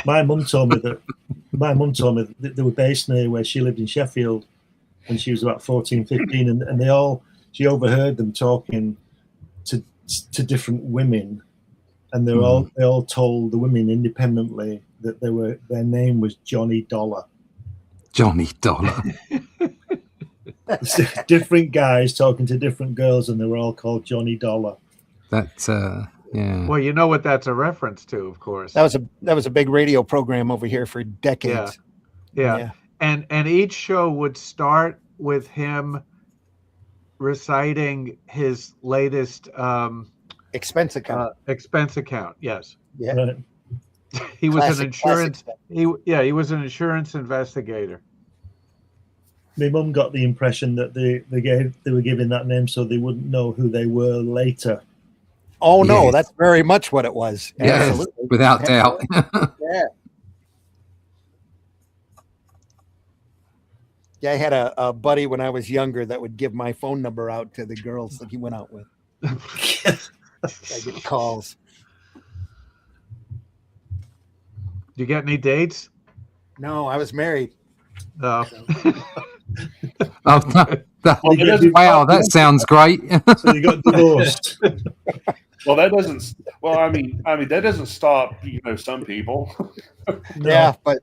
My mum told me that they were based near where she lived in Sheffield when she was about 14, 15, and she overheard them talking to different women, and they all told the women independently that their name was Johnny Dollar. Johnny Dollar. Different guys talking to different girls, and they were all called Johnny Dollar. That's yeah. Well, you know what that's a reference to, of course. That was a big radio program over here for decades. Yeah. And each show would start with him reciting his latest Expense account. Expense account. Yes. Yeah. Right. He was Classic- an insurance. classic He was an insurance investigator. My mum got the impression that they were giving that name so they wouldn't know who they were later. Oh no, Yes. that's very much what it was. Yes, Absolutely. without doubt. Yeah. Yeah, I had a buddy when I was younger that would give my phone number out to the girls that he went out with. I get calls. You get any dates? No, I was married. No. Oh, wow, that sounds great. So you got divorced. Well, that doesn't. Well, I mean, that doesn't stop. Some people. No. Yeah, but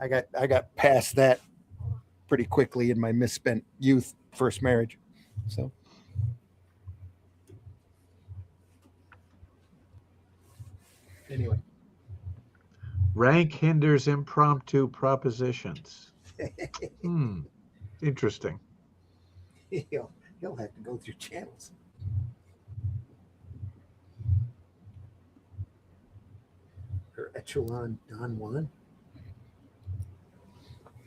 I got past that pretty quickly in my misspent youth, first marriage. So anyway. Rank hinders impromptu propositions. Interesting. He'll have to go through channels. Or Echelon Don Juan.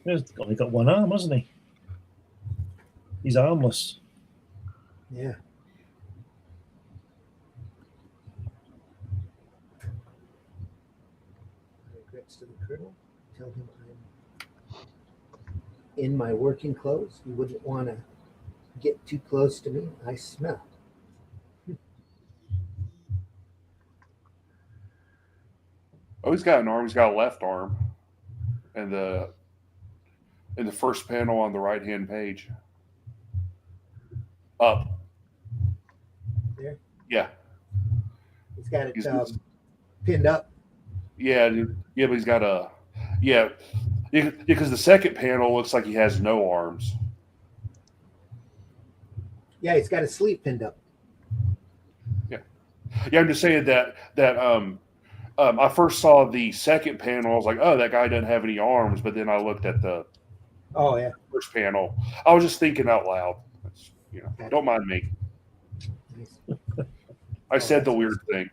He's only got one arm, hasn't he? He's armless. Yeah. Regrets to the Colonel. Tell him I'm in my working clothes. You wouldn't want to get too close to me. I smell. Oh, he's got an arm. He's got a left arm, and in the first panel on the right-hand page, up. There? Yeah. He's got it He's- pinned up. Yeah, but he's got because the second panel looks like he has no arms. Yeah, he's got his sleeve pinned up. Yeah, I'm just saying that I first saw the second panel. I was like, oh, that guy doesn't have any arms. But then I looked at the Oh yeah. first panel. I was just thinking out loud. Don't mind me. Nice. I said the weird thing.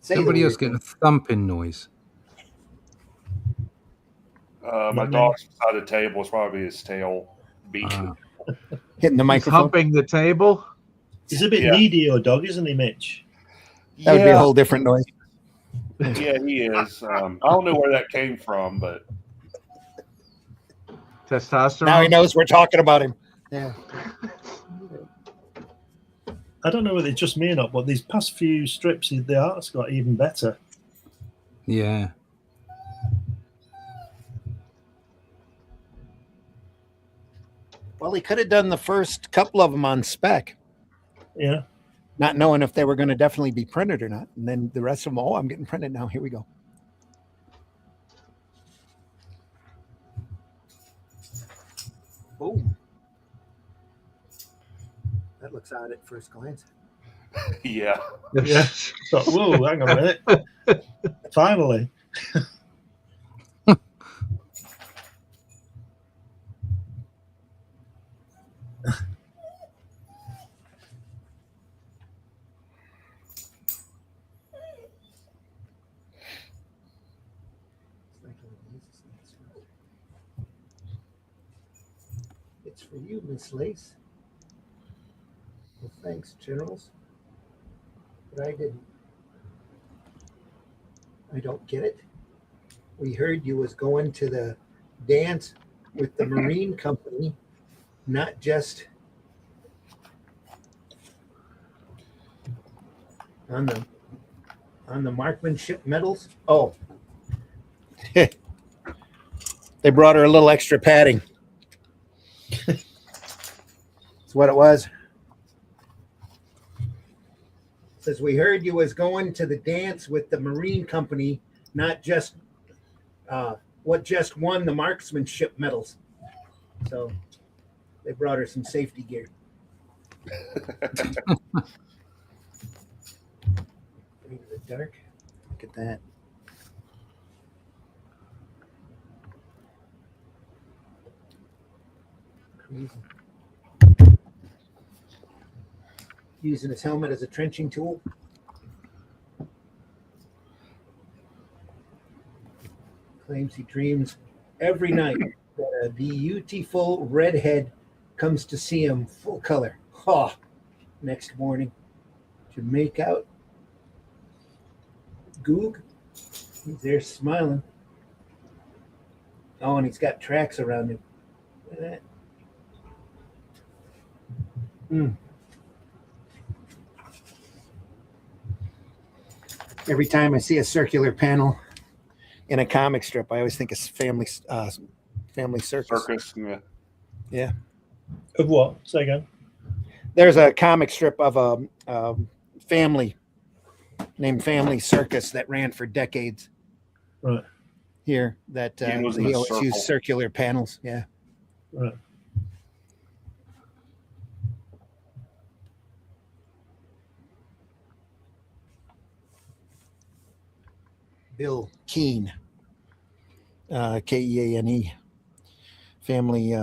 Say Somebody the else word. getting a thumping noise. My Not me. dog's beside the table. It's probably his tail beating. Hitting the He's microphone. humping the table. He's a bit Yeah. needy, your dog, isn't he, Mitch? That would be a whole different noise. Yeah, he is. I don't know where that came from, but Testosterone. Now he knows we're talking about him. Yeah. I don't know whether it's just me or not, but these past few strips, the art's got even better. Yeah. Well, he could have done the first couple of them on spec, Yeah. not knowing if they were going to definitely be printed or not. And then the rest of them, oh, I'm getting printed now. Here we go. Boom. That looks odd at first glance. yeah. Yeah. Thought, whoa, hang on a minute. Finally. It's for you, Miss Lace. Well, thanks, Generals. But I didn't. I don't get it. We heard you was going to the dance with the Marine Company not just on the marksmanship medals. Oh, they brought her a little extra padding. That's what it was. Says, we heard you was going to the dance with the Marine Company, not just what just won the marksmanship medals. So they brought her some safety gear. Into the dark. Look at that. Crazy. Using his helmet as a trenching tool. Claims he dreams every night that a beautiful redhead comes to see him full color. Ha! Next morning to make out. Goog. He's there smiling. Oh, and he's got tracks around him. Look at that. Every time I see a circular panel in a comic strip, I always think of family circus. Circus, yeah. Yeah. Of what? Say again. There's a comic strip of a family named Family Circus that ran for decades. Right. Here, that Yeah, it was in he a always circle. used circular panels. Yeah. Right. Bill Keane, Keane, family.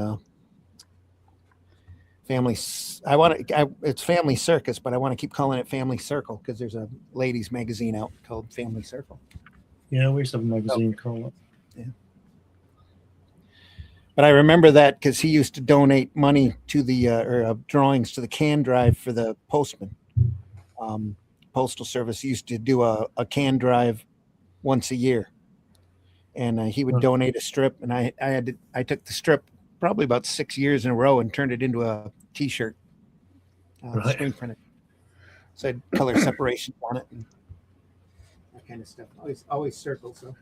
It's Family Circus, but I want to keep calling it Family Circle because there's a ladies' magazine out called Family Circle. Yeah, we used to have a magazine called that. Yeah. But I remember that because he used to donate money to the drawings to the can drive for the postman. Postal Service used to do a can drive once a year, and he would donate a strip, and I took the strip probably about 6 years in a row and turned it into a T-shirt, screen printed. So I had color separation on it and that kind of stuff. Always circle. So,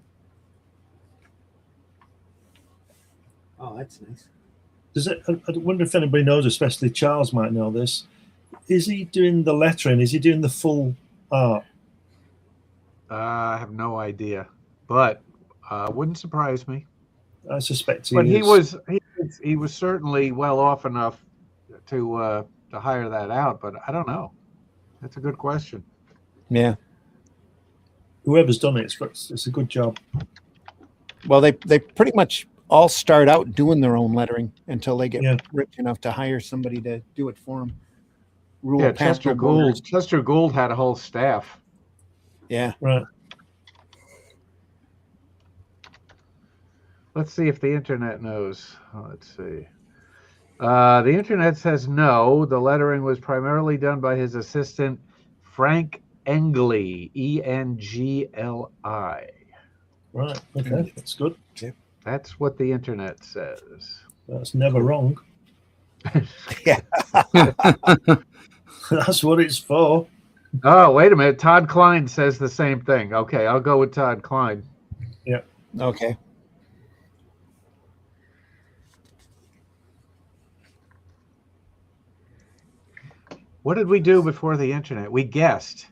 oh, that's nice. Does it? I wonder if anybody knows, especially Charles might know this. Is he doing the lettering? Is he doing the full art? I have no idea, but wouldn't surprise me. I suspect But he is. he was certainly well off enough to hire that out. But I don't know. That's a good question. Yeah. Whoever's done it, it's a good job. Well, they pretty much all start out doing their own lettering until they get rich enough to hire somebody to do it for them. Chester Gould had a whole staff. Yeah. Right. Let's see if the internet knows. Let's see. The internet says no. The lettering was primarily done by his assistant, Frank Engli, Engli. Right. Okay. That's good. That's what the internet says. That's never wrong. Yeah. That's what it's for. Oh, wait a minute. Todd Klein says the same thing. Okay, I'll go with Todd Klein. Yeah. Okay. What did we do before the internet? We guessed.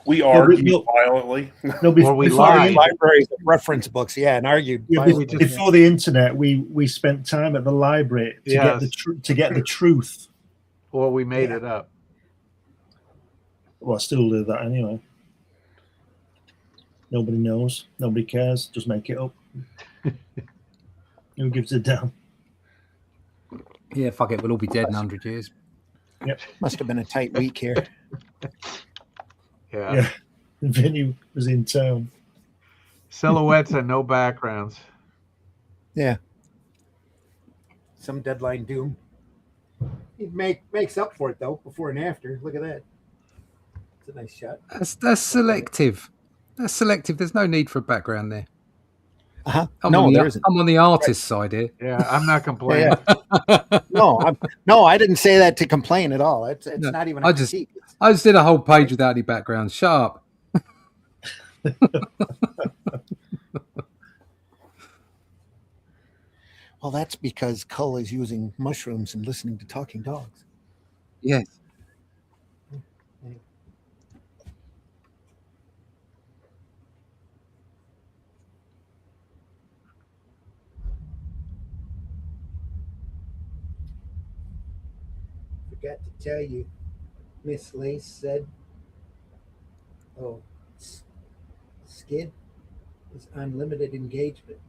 We argued violently. No, Or we before lied. Libraries of reference books, and argued. Yeah, violently. before the internet, we spent time at the library to Yes. get the truth. Or we made it up. Well, I still do that anyway. Nobody knows. Nobody cares. Just make it up. Who gives a damn? Yeah, fuck it. We'll all be dead in 100 years. Yep. Must have been a tight week here. Yeah. Vinny was in town. Silhouettes and no backgrounds. Yeah. Some deadline doom. He makes up for it though, before and after. Look at that. It's a nice shot. That's selective. That's selective. There's no need for a background there. No, there isn't. I'm on the artist side here. Yeah, I'm not complaining. No, I didn't say that to complain at all. It's not even a critique. I just did a whole page without any background. Shut up. Well, that's because Cull is using mushrooms and listening to talking dogs. Yes. Forgot to tell you, Miss Lace said, Skid is unlimited engagement.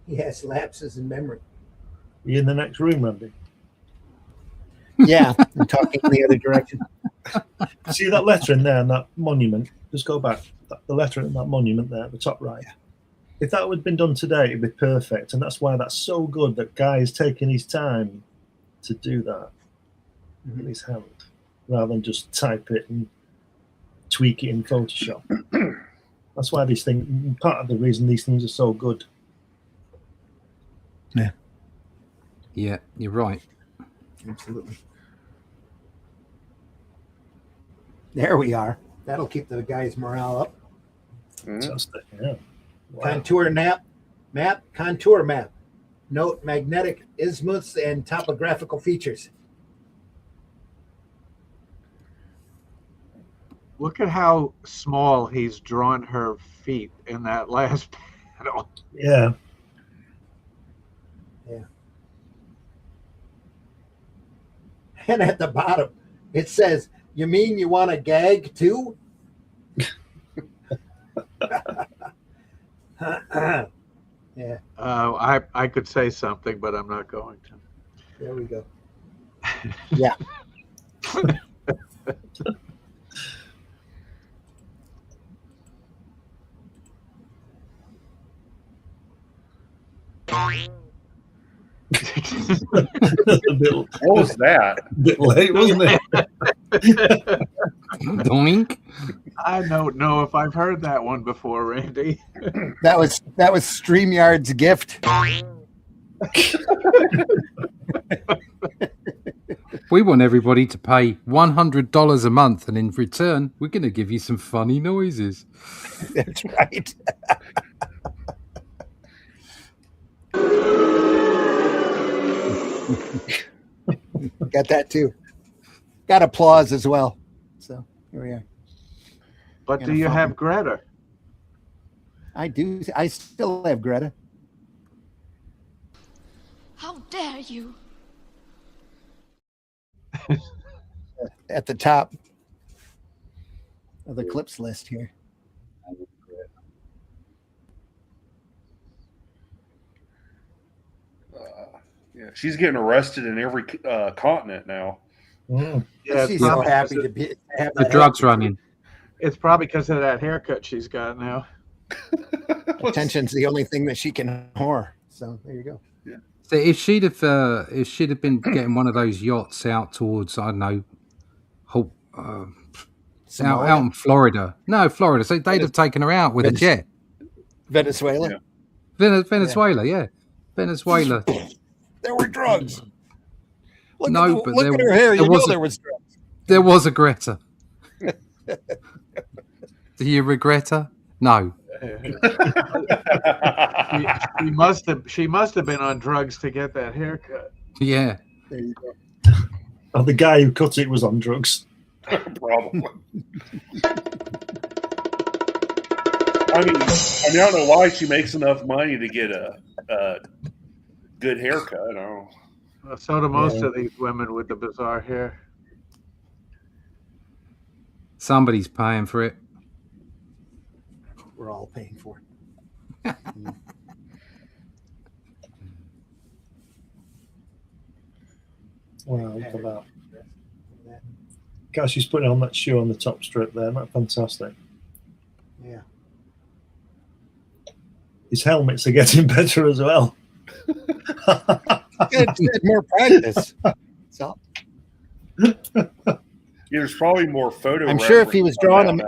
He has lapses in memory. You in the next room, Randy? Yeah, I'm talking in the other direction. See that letter in there and that monument? Just go back. The letter in that monument there at the top right. If that had been done today, it'd be perfect. And that's why that's so good that Guy is taking his time to do that in his hand, rather than just type it and tweak it in Photoshop. That's why these things, part of the reason these things are so good. Yeah, you're right. Absolutely. There we are. That'll keep the guy's morale up. Fantastic. Yeah. Wow. Contour map. Note magnetic isthmus and topographical features. Look at how small he's drawn her feet in that last panel. Yeah. And at the bottom, it says, "You mean you want to gag too?" Yeah. I could say something, but I'm not going to. There we go. Yeah. What was that? A bit late, wasn't it? Doink. I don't know if I've heard that one before, Randy. That was StreamYard's gift. We want everybody to pay $100 a month, and in return, we're going to give you some funny noises. That's right. Got that too. Got applause as well. So here we are. But do you have Greta? I do. I still have Greta. How dare you? At the top of the clips list here. Yeah, she's getting arrested in every continent now. Yeah, She's so happy to have The drugs running. It's probably because of that haircut she's got now. Attention's the only thing that she can whore. So there you go. Yeah. So if she'd have been getting one of those yachts out towards, I don't know, out in Florida. No, Florida. So they'd have taken her out with a jet. Venezuela. Yeah. Venezuela, yeah. Venezuela. There were drugs. Look but at her hair. You know there was drugs. There was a Greta. Do you regret her? No. She must have been on drugs to get that haircut. Yeah. There you go. Oh, the guy who cut it was on drugs. Probably. I mean, I don't know why she makes enough money to get a good haircut. I don't know. Well, so do most of these women with the bizarre hair. Somebody's paying for it. We're all paying for it. Wow, look at that. Gosh, she's putting on that shoe on the top strip there. Isn't that fantastic? Yeah. His helmets are getting better as well. Good, more practice. So There's probably more photo. I'm sure if he was drawing them,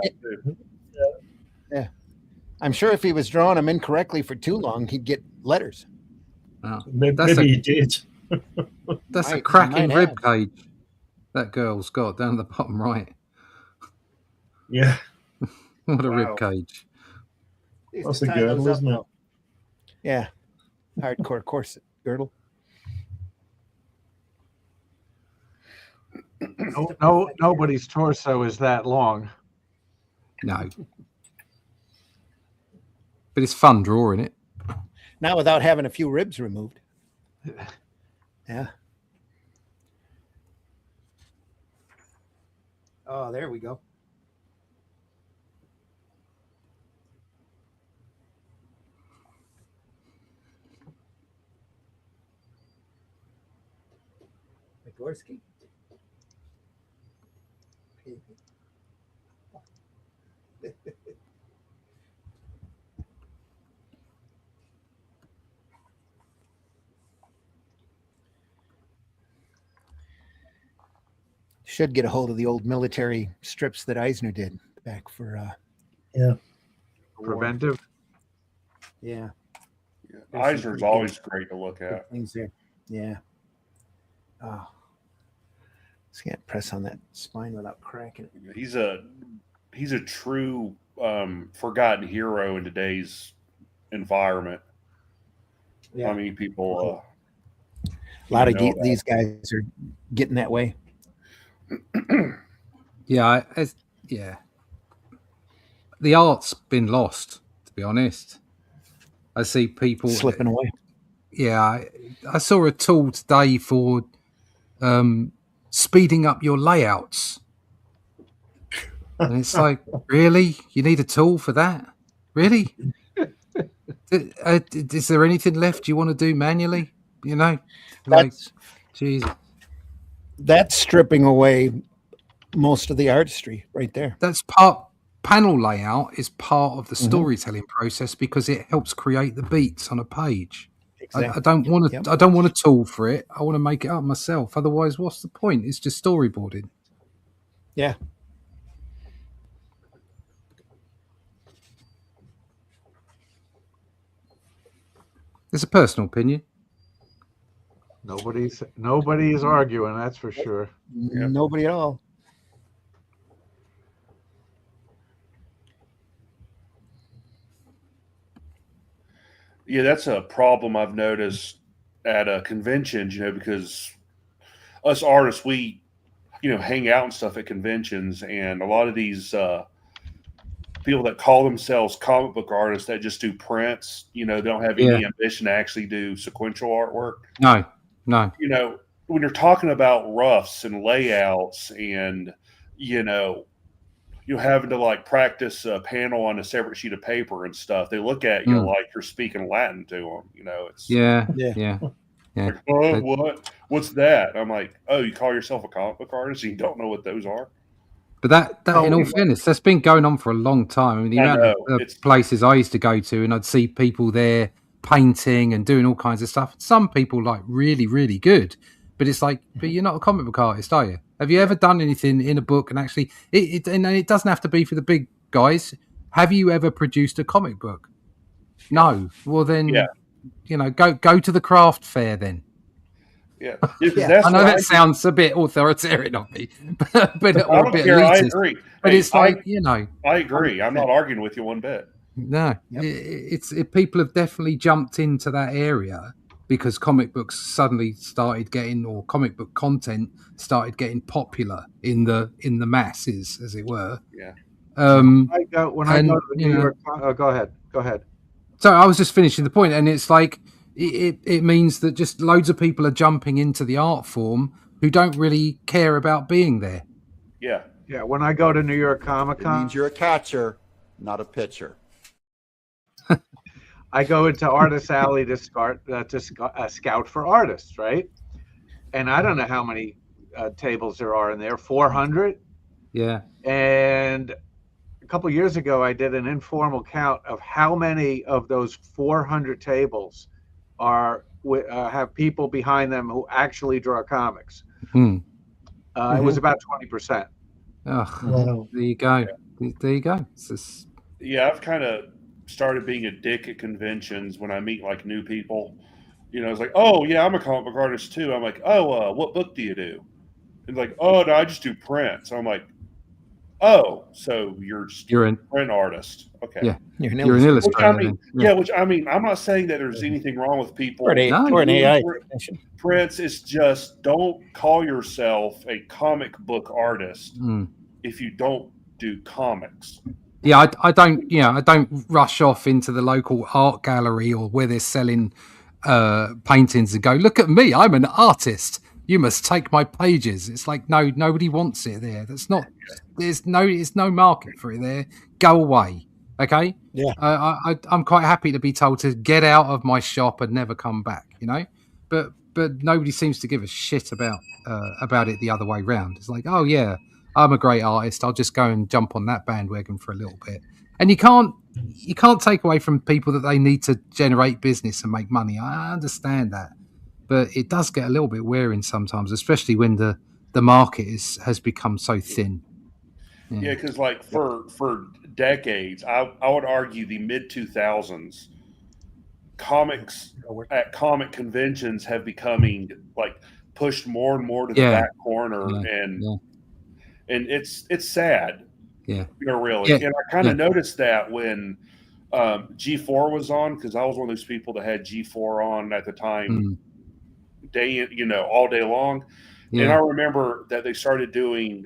I'm sure if he was drawing them incorrectly for too long, he'd get letters. Oh, Maybe he did. That's a Might cracking rib have. cage that girl's got down the bottom right. Yeah, What a Wow. rib cage. that's a girdle, isn't it? Yeah. Hardcore corset girdle. No, nobody's torso is that long. No. But it's fun drawing it. Not without having a few ribs removed. Yeah. Oh, there we go. Dworsky. Should get a hold of the old military strips that Eisner did back for Preventive. yeah. Eisner's always great to look at. Things there. Yeah. Oh. Just can't press on that spine without cracking it. He's a true forgotten hero in today's environment. Yeah. I mean, people. A lot of know that. these guys are getting that way. Yeah, the art's been lost, to be honest. I see people Slipping away. Yeah, I saw a tool today for speeding up your layouts. And it's like, really? You need a tool for that? Really? Is there anything left you want to do manually? You know? Like, Jesus. That's stripping away most of the artistry right there. That's panel layout is part of the storytelling process because it helps create the beats on a page. Exactly. I don't want to. I don't want a tool for it. I want to make it up myself. Otherwise, what's the point? It's just storyboarding. Yeah. It's a personal opinion. Nobody is arguing, that's for sure. Yep. Nobody at all. Yeah, that's a problem I've noticed at conventions, because us artists, we, hang out and stuff at conventions, and a lot of these people that call themselves comic book artists that just do prints, they don't have any ambition to actually do sequential artwork. No. When you're talking about roughs and layouts and, you're having to like practice a panel on a separate sheet of paper and stuff, they look at you like you're speaking Latin to them. It's like, what's that? I'm like, oh, you call yourself a comic book artist and you don't know what those are? But that in all fairness, that's been going on for a long time. I mean, the amount of places I used to go to, and I'd see people there painting and doing all kinds of stuff. Some people like really, really good, but it's like, but you're not a comic book artist, are you? Have you ever done anything in a book and actually? And it doesn't have to be for the big guys. Have you ever produced a comic book? No. Well, then, go to the craft fair then. Yeah, I know that sounds a bit authoritarian of me, but or a bit elitist. I agree. But it's like, I agree. I'm not arguing with you one bit. No, it's people have definitely jumped into that area because comic books suddenly started getting, or comic book content started getting popular in the masses, as it were. Yeah. When I go to the New York, go ahead. So I was just finishing the point, and it's like it means that just loads of people are jumping into the art form who don't really care about being there. Yeah. Yeah. When I go to New York Comic Con, it means you're a catcher, not a pitcher. I go into Artist Alley to scout for artists, right? And I don't know how many tables there are in there, 400. Yeah. And a couple of years ago, I did an informal count of how many of those 400 tables have people behind them who actually draw comics. It was about 20%. Oh, wow. There you go. There you go. Yeah, I've kind of started being a dick at conventions when I meet like new people. You know, it's like, oh yeah, I'm a comic book artist too. I'm like, oh, what book do you do? And like, oh no, I just do print. So I'm like, oh, so you're just You're a an print artist. Okay. yeah. You're an You're an illustrator. Which I illustrator. mean, then. which I mean, I'm not saying that there's anything wrong with people. Or an, No. or an AI. Prints is just don't call yourself a comic book artist if you don't do comics. Yeah, I don't. Yeah, I don't rush off into the local art gallery or where they're selling paintings and go, look at me, I'm an artist. You must take my pages. It's like, no, nobody wants it there. That's not. There's no market for it there. Go away. Okay. Yeah. I'm quite happy to be told to get out of my shop and never come back. You know, but nobody seems to give a shit about it the other way round. It's like, oh yeah, I'm a great artist. I'll just go and jump on that bandwagon for a little bit. And you can't take away from people that they need to generate business and make money. I understand that, but it does get a little bit wearing sometimes, especially when the market has become so thin. Yeah, because like for decades, I would argue the mid 2000s, comics at comic conventions have becoming like pushed more and more to the back corner, and it's sad. Yeah, you know, really. And I kind of noticed that when G4 was on, because I was one of those people that had G4 on at the time, all day long. Yeah. And I remember that they started doing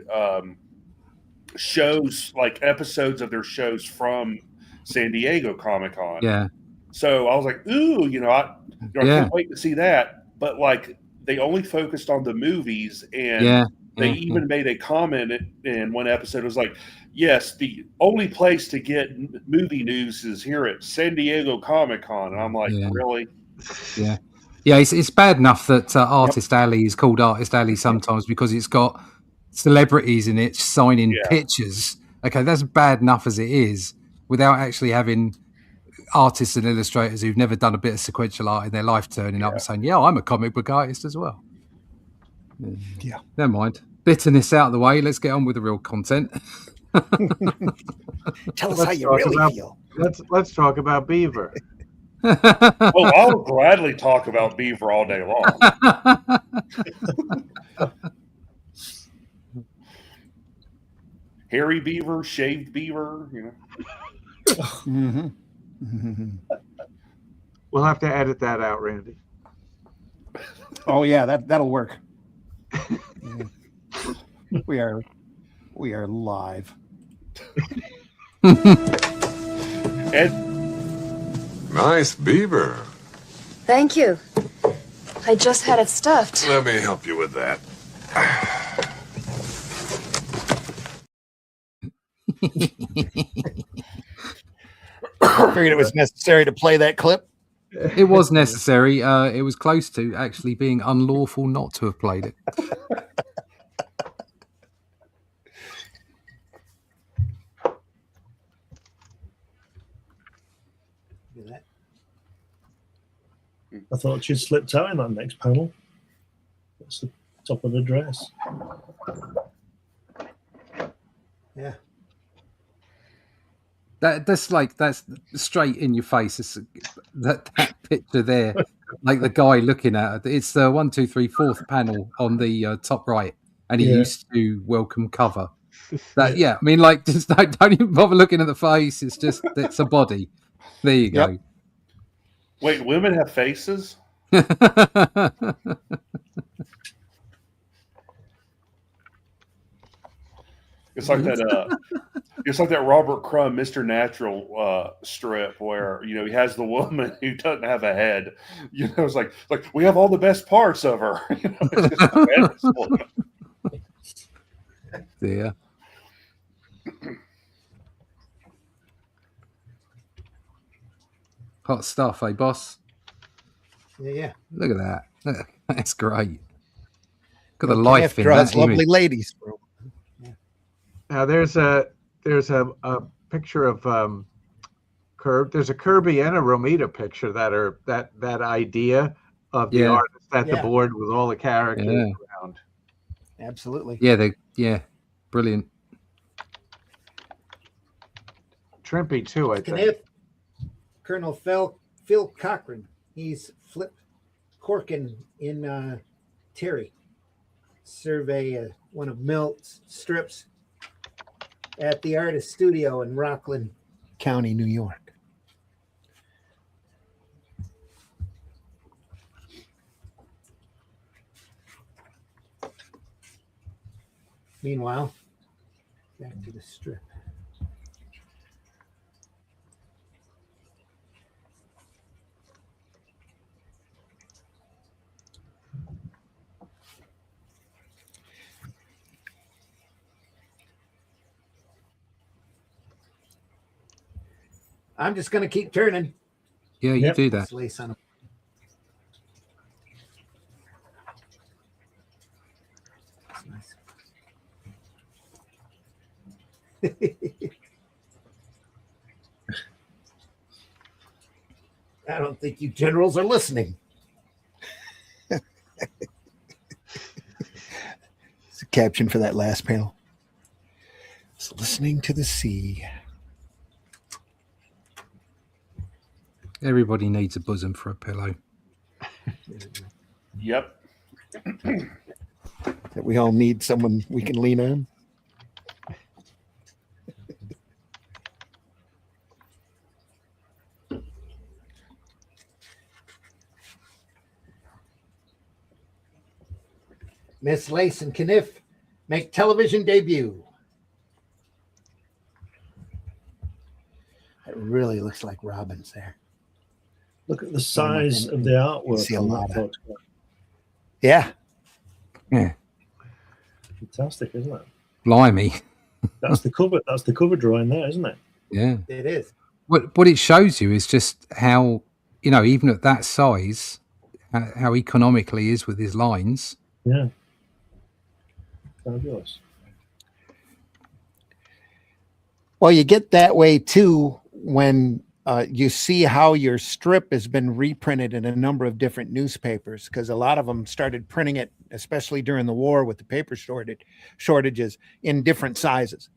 shows, like episodes of their shows from San Diego Comic-Con. Yeah. So I was like, ooh, I can't wait to see that. But like, they only focused on the movies, and they even made a comment in one episode. It was like, yes, the only place to get movie news is here at San Diego Comic-Con. And I'm like, really? Yeah. Yeah, it's bad enough that Artist Alley is called Artist Alley sometimes because it's got celebrities in it signing pictures. Okay, that's bad enough as it is, without actually having artists and illustrators who've never done a bit of sequential art in their life turning up and saying, yeah, I'm a comic book artist as well. Yeah. Never mind. Bitterness out of the way. Let's get on with the real content. Tell us how you really feel. Let's talk about Beaver. Well, I would gladly talk about Beaver all day long. Hairy beaver, shaved beaver, We'll have to edit that out, Randy. Oh yeah, that'll work. We are live. Nice beaver. Thank you. I just had it stuffed. Let me help you with that. Figured it was necessary to play that clip. It was necessary. It was close to actually being unlawful not to have played it. I thought she slipped out in that next panel. That's the top of the dress. Yeah. That's straight in your face. It's that picture there, like the guy looking at it. It's the 1, 2, 3, 4th panel on the top right, and he used to welcome cover. That I mean, like, just don't even bother looking at the face. It's a body. There you go. Wait, women have faces? It's like that. It's like that Robert Crumb, Mr. Natural strip where he has the woman who doesn't have a head. It's like we have all the best parts of her. It's just yeah. Hot stuff, eh, boss? Yeah. Look at that. That's great. Got the life in draws that lovely image. ladies. Now there's a picture of there's a Kirby and a Romita picture that are that idea of the artist at the board with all the characters around. Absolutely. Yeah, brilliant. Trimpy too, I think. Caniff. Colonel Phil Cochran. He's Flip Corkin in Terry. Survey one of Milt's strips at the Artist Studio in Rockland County, New York. Meanwhile, back to the strip. I'm just going to keep turning. Yeah, you do that. Let's lace on. That's nice. I don't think you generals are listening. It's a caption for that last panel. It's listening to the sea. Everybody needs a bosom for a pillow. Yep. That we all need someone we can lean on. Miss Lace and Caniff make television debut. It really looks like Robin's there. Look at the size of the artwork. See a on lot that of it. photograph. Yeah. Yeah. Fantastic, isn't it? Blimey. That's the cover. That's the cover drawing there, isn't it? Yeah. It is. What it shows you is just how, even at that size, how economical he is with his lines. Yeah. Fabulous. Well, you get that way too when you see how your strip has been reprinted in a number of different newspapers, because a lot of them started printing it, especially during the war with the paper shortages, in different sizes.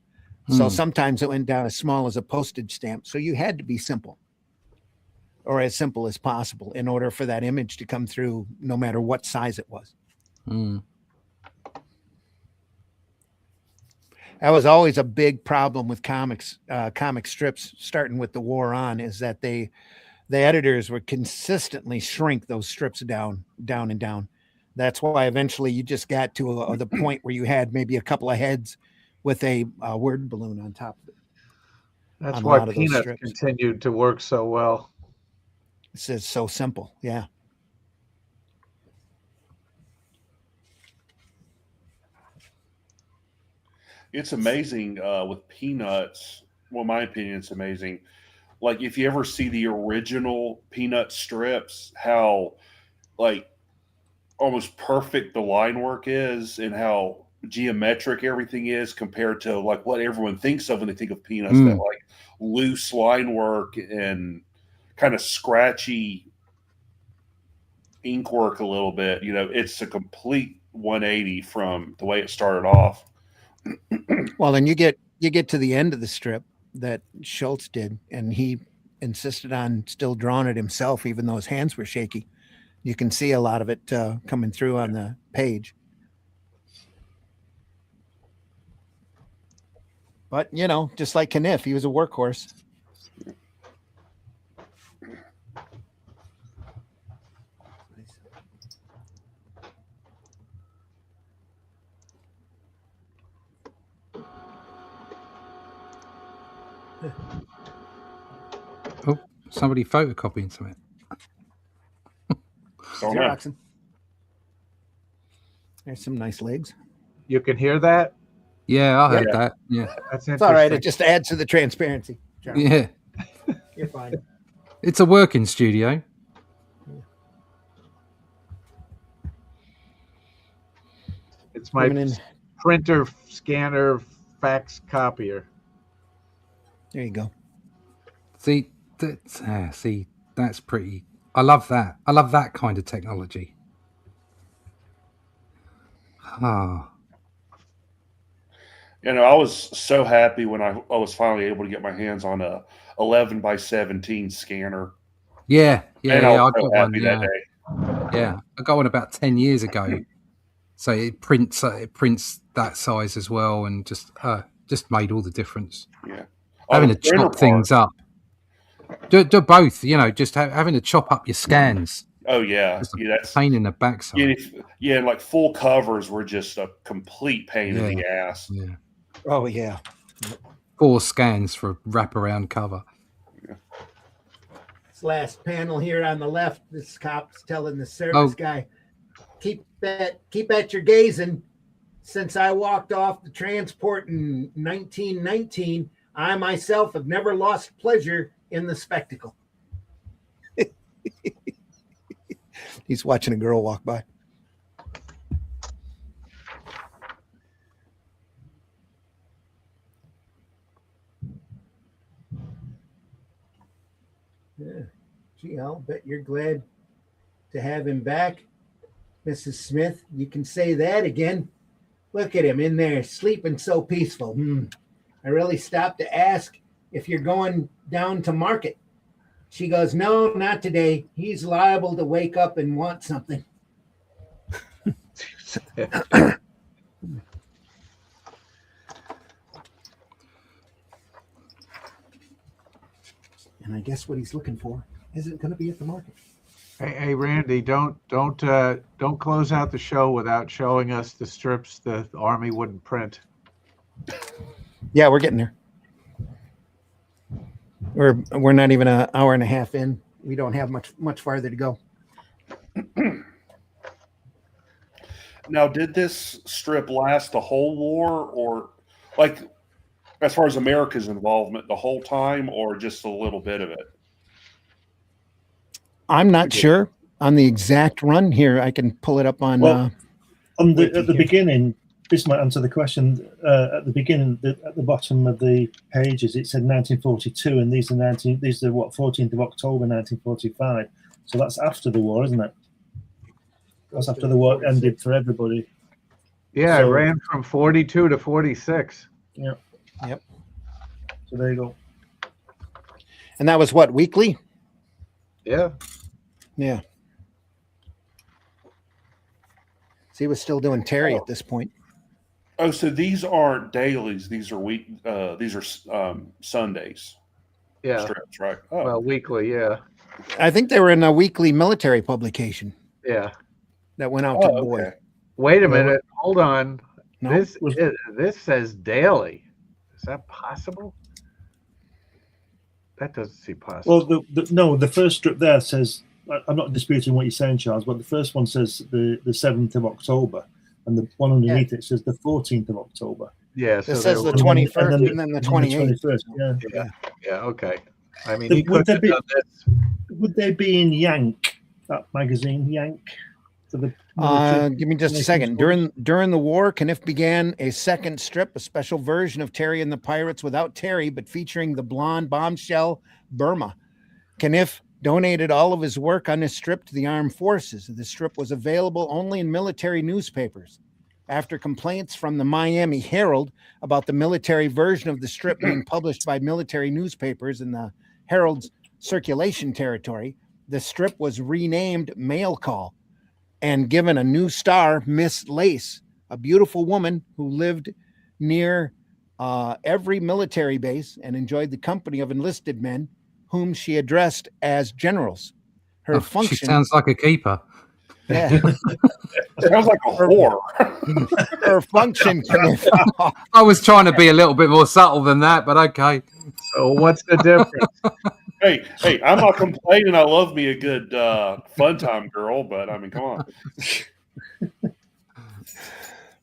So sometimes it went down as small as a postage stamp. So you had to be simple, or as simple as possible, in order for that image to come through, no matter what size it was. That was always a big problem with comic strips, starting with the war on, is that the editors would consistently shrink those strips down. That's why eventually you just got to the point where you had maybe a couple of heads with a word balloon on top of it. That's why Peanuts continued to work so well. This is so simple. Yeah. It's amazing with Peanuts. Well, my opinion, it's amazing. Like, if you ever see the original Peanut strips, how like almost perfect the line work is, and how geometric everything is compared to like what everyone thinks of when they think of Peanuts. That like loose line work and kind of scratchy ink work a little bit. It's a complete 180 from the way it started off. Well, then you get to the end of the strip that Schultz did, and he insisted on still drawing it himself, even though his hands were shaky. You can see a lot of it coming through on the page. But, just like Caniff, he was a workhorse. Oh, somebody photocopying something. Xeroxing. There's some nice legs. You can hear that? Yeah, I heard that. Yeah. That's it's all right. It just adds to the transparency. John. Yeah. You're fine. It's a working studio. It's my printer, scanner, fax copier. There you go. See, that's pretty. I love that. I love that kind of technology. I was so happy when I was finally able to get my hands on a 11x17 scanner. Yeah. And I was I so got happy one. that day. Yeah, I got one about 10 years ago. So it prints that size as well, and just made all the difference. Yeah. Having to chop things up. Do both, just having to chop up your scans. Oh yeah, that's a pain in the backside. Yeah, like full covers were just a complete pain in the ass. Yeah. Oh yeah. 4 scans for a wraparound cover. Yeah. This last panel here on the left, this cop's telling the service guy, keep at your gazing. Since I walked off the transport in 1919, I myself have never lost pleasure in the spectacle. He's watching a girl walk by. Yeah. Gee, I'll bet you're glad to have him back, Mrs. Smith. You can say that again. Look at him in there sleeping so peaceful. I really stopped to ask if you're going down to market. She goes, no, not today. He's liable to wake up and want something. And I guess what he's looking for isn't going to be at the market. Hey, Randy, don't close out the show without showing us the strips the Army wouldn't print. Yeah, we're getting there. We're not even an hour and a half in. We don't have much farther to go. Now, did this strip last the whole war, or like as far as America's involvement, the whole time, or just a little bit of it? I'm not sure on the exact run here. I can pull it up on. At the beginning, this might answer the question. At the beginning, at the bottom of the pages, it said 1942, and these are what 14th of October 1945. So that's after the war, isn't it? That's after the war ended for everybody. Yeah, it ran from 42 to 46. Yeah. Yep. So there you go. And that was what, weekly? Yeah. Yeah. So he was still doing Terry at this point. Oh, so these aren't dailies. These are These are Sundays. Yeah. Strips, right? Oh. Well, weekly. Yeah. I think they were in a weekly military publication. Yeah. That went out to the boy. Wait a minute. Hold on. No, this says daily. Is that possible? That doesn't seem possible. Well, the first strip there says, I'm not disputing what you're saying, Charles, but the first one says the 7th of October, and the one underneath it says the 14th of October. Yeah, so it says the 21st and then the 28th. Yeah, okay. I mean, would they be in Yank, that magazine, Yank? Give me just a second. During the war, Caniff began a second strip, a special version of Terry and the Pirates without Terry, but featuring the blonde bombshell Burma. Caniff donated all of his work on this strip to the armed forces. The strip was available only in military newspapers. After complaints from the Miami Herald about the military version of the strip being published by military newspapers in the Herald's circulation territory, the strip was renamed Mail Call and given a new star, Miss Lace, a beautiful woman who lived near every military base and enjoyed the company of enlisted men whom she addressed as generals. Her function... She sounds like a keeper. Yeah. Sounds like a whore. Her function... I was trying to be a little bit more subtle than that, but okay. So what's the difference? Hey, I'm not complaining. I love me a good fun time girl, but I mean, come on.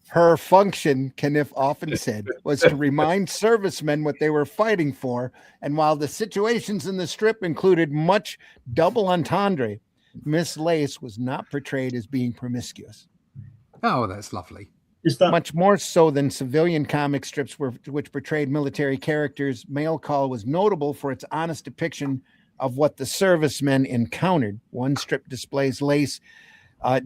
Her function, Caniff often said, was to remind servicemen what they were fighting for. And while the situations in the strip included much double entendre, Miss Lace was not portrayed as being promiscuous. Oh, that's lovely. Is that much more so than civilian comic strips which portrayed military characters? Mail Call was notable for its honest depiction of what the servicemen encountered. One strip displays Lace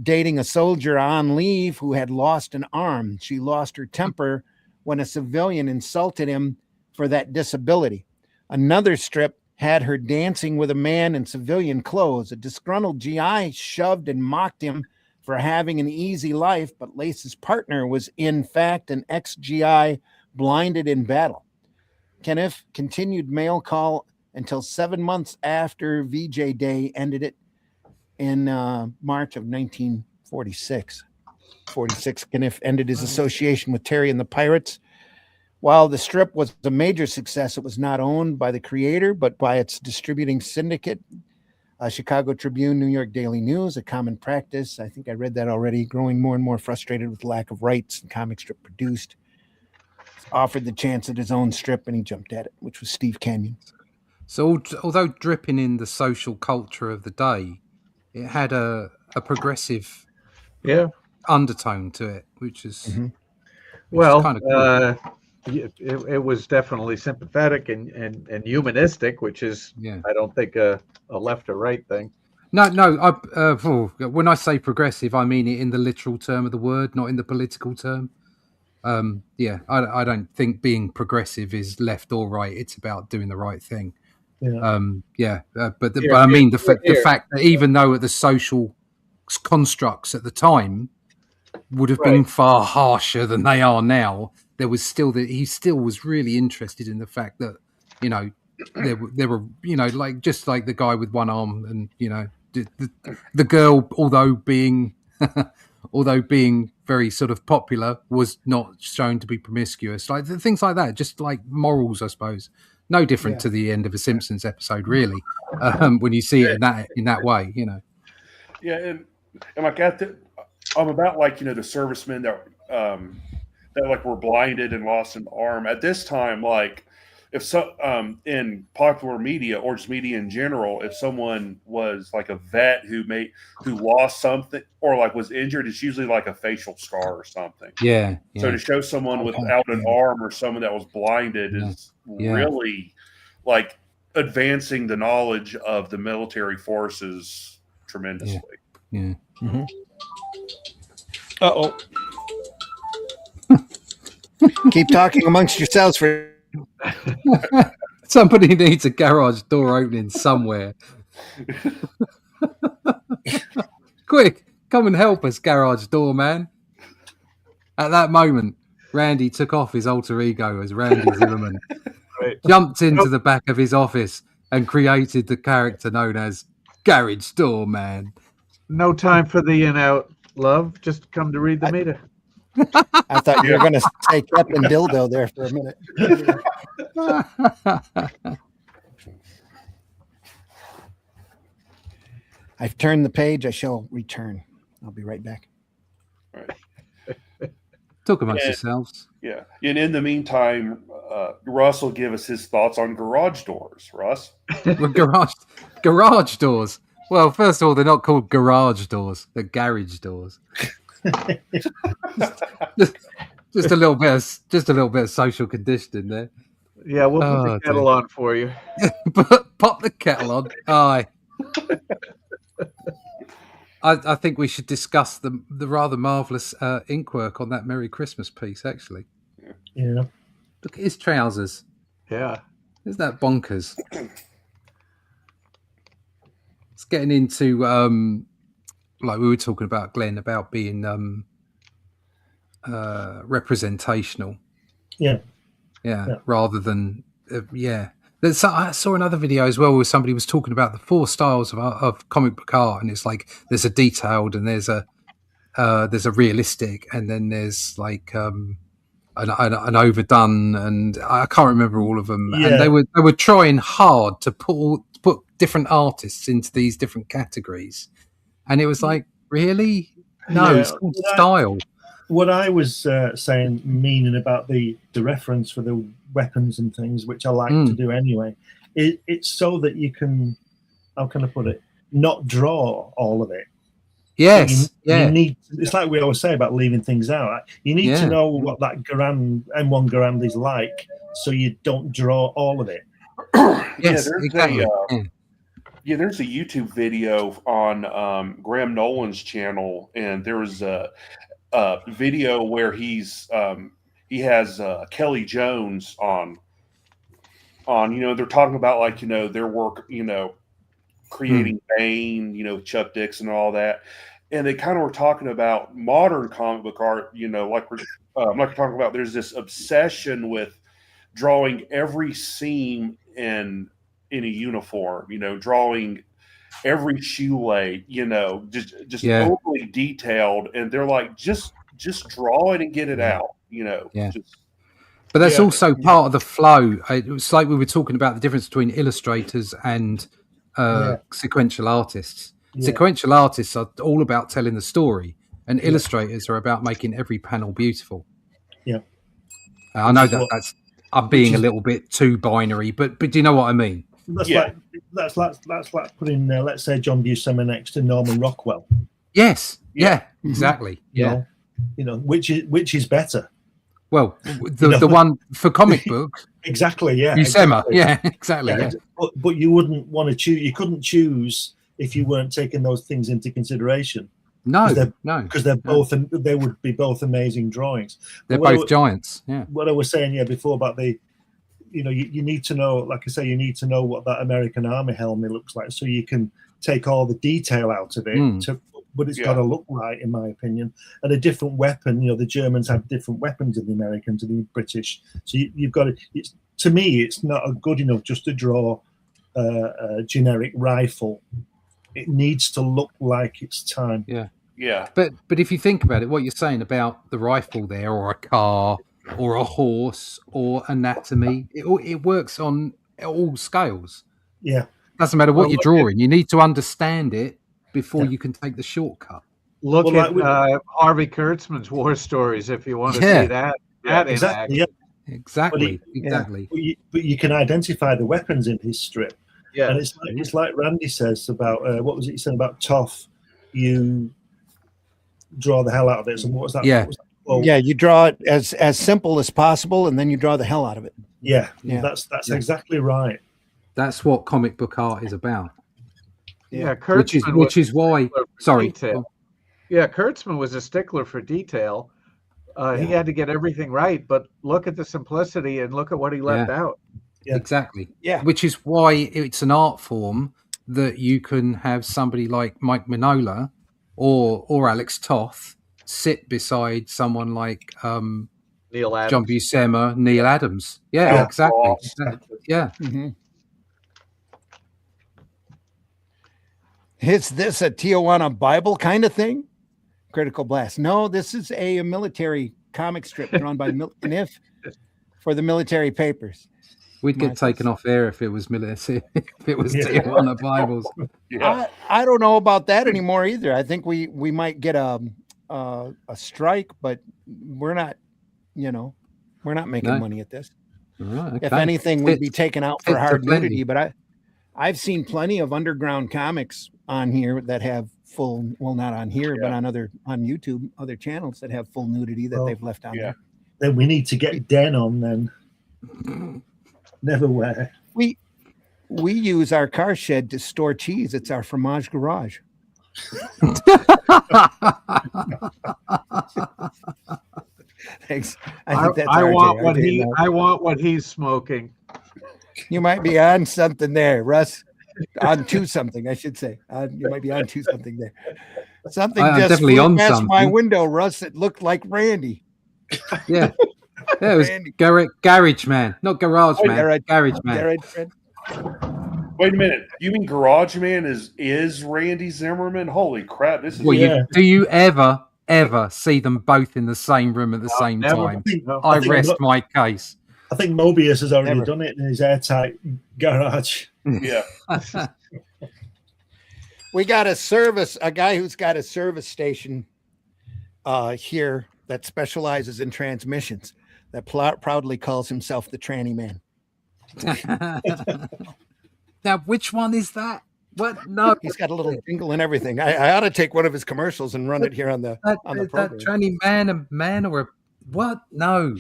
dating a soldier on leave who had lost an arm. She lost her temper when a civilian insulted him for that disability. Another strip had her dancing with a man in civilian clothes. A disgruntled GI shoved and mocked him for having an easy life, but Lace's partner was in fact an ex-GI blinded in battle. Caniff continued mail call until 7 months after VJ Day ended it in March of 1946. 46, Caniff ended his association with Terry and the Pirates. While the strip was a major success, it was not owned by the creator, but by its distributing syndicate, Chicago Tribune, New York Daily News, a common practice. I think I read that already. Growing more and more frustrated with the lack of rights and comic strip produced, offered the chance at his own strip, and he jumped at it, which was Steve Canyon. So although dripping in the social culture of the day, it had a progressive undertone to it, which is kind of cool. It was definitely sympathetic and humanistic, which is I don't think a left or right thing. No. When I say progressive, I mean it in the literal term of the word, not in the political term. I don't think being progressive is left or right. It's about doing the right thing. But I mean the fact that even though the social constructs at the time would have been far harsher than they are now, there was still he still was really interested in the fact that there were like just like the guy with one arm, and the girl, although being very sort of popular, was not shown to be promiscuous, like things like that, just like morals, I suppose. No different to the end of a Simpsons episode, really, when you see it in that way, Yeah, and like I'm about like the servicemen that like were blinded and lost an arm. At this time, like if in popular media or just media in general, if someone was like a vet who lost something or like was injured, it's usually like a facial scar or something. Yeah. So to show someone without an arm or someone that was blinded is really like advancing the knowledge of the military forces tremendously. Yeah. Mm-hmm. Uh-oh. Keep talking amongst yourselves for somebody needs a garage door opening somewhere. Quick, come and help us, garage door man. At that moment, Randy took off his alter ego as Randy Zimmerman, jumped into the back of his office and created the character known as Garage Door Man. No time for the in-out, love. Just come to read the meter. I thought you were going to say Captain Dildo there for a minute. I've turned the page. I shall return. I'll be right back. All right. Talk amongst yourselves. Yeah. And in the meantime, Russ will give us his thoughts on garage doors. Russ? Garage doors. Well, first of all, they're not called garage doors. They're garage doors. just a little bit of social conditioning there. Yeah, we'll put the kettle on for you. Pop the kettle on. Aye. I think we should discuss the rather marvellous ink work on that Merry Christmas piece, actually. Yeah. Look at his trousers. Yeah. Isn't that bonkers? It's getting into, like we were talking about, Glenn, about being representational. Yeah. Rather than, I saw another video as well where somebody was talking about the 4 styles of comic book art, and it's like there's a detailed, and there's a realistic, and then there's like an overdone, and I can't remember all of them. Yeah. And they were trying hard to put different artists into these different categories, and it was like, really? No, it's called style. What I was saying, meaning about the reference for the weapons and things, which I like to do anyway, it's so that you can, how can I put it, not draw all of it. Yes. You need, it's like we always say about leaving things out. You need to know what that M1 Garand is like, so you don't draw all of it. Yes, exactly. There's a YouTube video on Graham Nolan's channel, and there was a video where he's he has Kelly Jones on. They're talking about like their work, creating Bane, Chuck Dixon and all that, and they kind of were talking about modern comic book art, like we're talking about. There's this obsession with drawing every seam in a uniform, drawing every shoelace, just overly detailed, and they're like, just draw it and get it out, But that's also part of the flow. It's like we were talking about the difference between illustrators and sequential artists. Sequential artists are all about telling the story, and illustrators are about making every panel beautiful. Yeah, I know I'm being a little bit too binary, but do you know what I mean? That's like putting let's say John Buscema next to Norman Rockwell. Yes, exactly. Which is better? Well, the one for comic books. Exactly, yeah. Buscema, exactly. Yeah. But you wouldn't want to choose. You couldn't choose if you weren't taking those things into consideration. No, because they're both. They would be both amazing drawings. They're both giants. Yeah. What I was saying before about the, you need to know. Like I say, you need to know what that American Army helmet looks like, so you can take all the detail out of it. But it's got to look right, in my opinion. And a different weapon. The Germans have different weapons than the Americans and the British. So you've got to. To me, it's not good enough just to draw a generic rifle. It needs to look like it's time. Yeah. But if you think about it, what you're saying about the rifle there, or a car, or a horse, or anatomy, it works on all scales. Yeah. Doesn't matter what you're drawing. You need to understand it before you can take the shortcut. Look at Harvey Kurtzman's War Stories if you want to see that. Exactly. Yeah. Exactly. But you can identify the weapons in his strip. Yeah. And it's like Randy says about what was it he said about Toff? You draw the hell out of it. So what was that? Yeah. You draw it as simple as possible, and then you draw the hell out of it. Yeah. That's exactly right. That's what comic book art is about. Yeah, which is why. Sorry. Yeah, Kurtzman was a stickler for detail. He had to get everything right, but look at the simplicity and look at what he left out. Yeah. Exactly. Yeah. Which is why it's an art form that you can have somebody like Mike Mignola or Alex Toth sit beside someone like Neil Adams. John Buscema, Neil Adams. Yeah, exactly. Yeah. Mm-hmm. Is this a Tijuana Bible kind of thing? Critical Blast. No, this is a military comic strip drawn by Milton Caniff for the military papers. We'd get taken off air if it was military, if it was Tijuana Bibles. I don't know about that anymore either. I think we might get a strike, but we're not, we're not making money at this. Right, okay. If anything, we'd be taken out for hard nudity. But I've seen plenty of underground comics on here that have full, not on here, but on YouTube, other channels that have full nudity that they've left on there. Then we need to get Den on then. Never wear. We use our car shed to store cheese. It's our fromage garage. Thanks. I want what he's smoking. You might be on something there, Russ. On to something, I should say. You might be on to something there. Something just flew past my window, Russ. It looked like Randy. Yeah. Yeah, it was Garage Man, not Garage Man. Garage Man. Wait a minute. You mean Garage Man is Randy Zimmerman? Holy crap! This is. Well, do you ever see them both in the same room at the same time? I rest my case. I think Mobius has already done it in his airtight garage. Yeah. We got a guy who's got a service station here that specializes in transmissions, that proudly calls himself the Tranny Man. Now, which one is that? What? No, he's got a little jingle and everything. I ought to take one of his commercials and run it here on the program. That Tranny Man, or a what? No,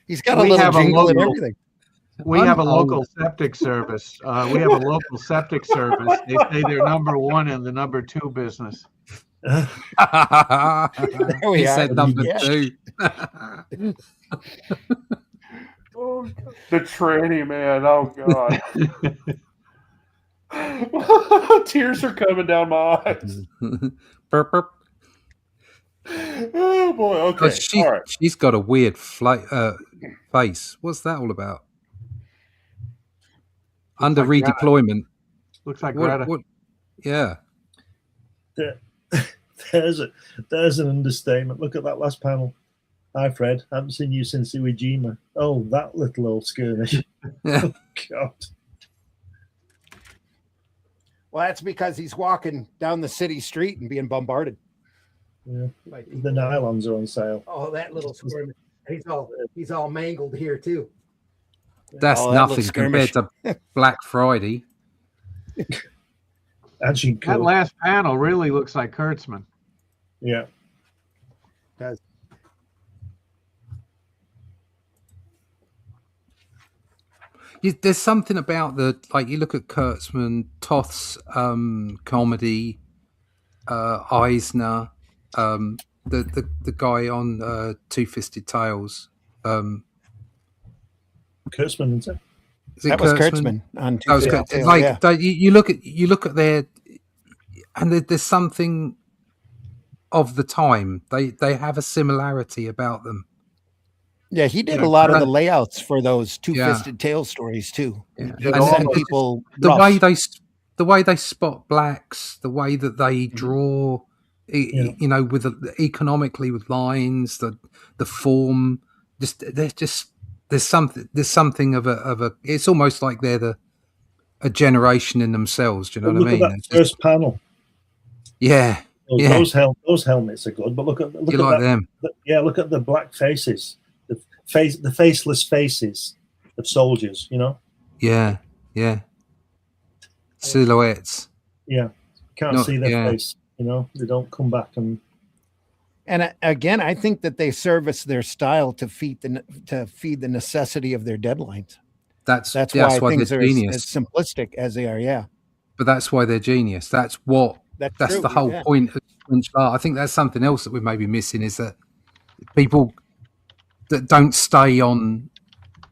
he's got a little jingle and everything. We have a local septic service. They say they're number one in the number two business. we He are. said number Yeah. 2. Oh, God. The tranny man. Oh God. Tears are coming down my eyes. Burp, burp. Oh boy. Oh, Okay. All right. she's got a weird face. What's that all about? Under like Greta. redeployment. Looks like Greta. What? Yeah. There's an understatement. Look at that last panel. Hi, Fred. Haven't seen you since Iwo Jima. Oh, that little old skirmish. Yeah. Oh, God. Well, that's because he's walking down the city street and being bombarded. Yeah. The nylons are on sale. Oh, that little skirmish. He's all mangled here too. That's Oh, that nothing looks compared to Black Friday. Actually, That cool. last panel really looks like Kurtzman. Yeah. Does. There's something about you look at Kurtzman, Toth's comedy, Eisner, the guy on Two-Fisted Tales. Kurtzman, isn't it? Is it That was Kurtzman on That was Two-Fisted Kurtzman. Tales, yeah. You look at their, and there's something of the time. They have a similarity about them. Yeah, he did a lot of the layouts for those Two-Fisted Tales stories too. Yeah. And people the way they spot blacks, the way that they draw, with economically with lines, the form, there's something of a. It's almost like they're a generation in themselves. Do you know what I mean? Look at that first panel. Yeah. Those helmets are good, but look at them. Look at the black faces. The faceless faces of soldiers, Yeah. Silhouettes. Yeah. Can't see their face, they don't come back and again, I think that they service their style to feed the necessity of their deadlines. That's why things are are genius. as simplistic as they are, yeah. But that's why they're genius. That's true, the whole point of sequential art. I think that's something else that we may be missing, is that people that don't stay on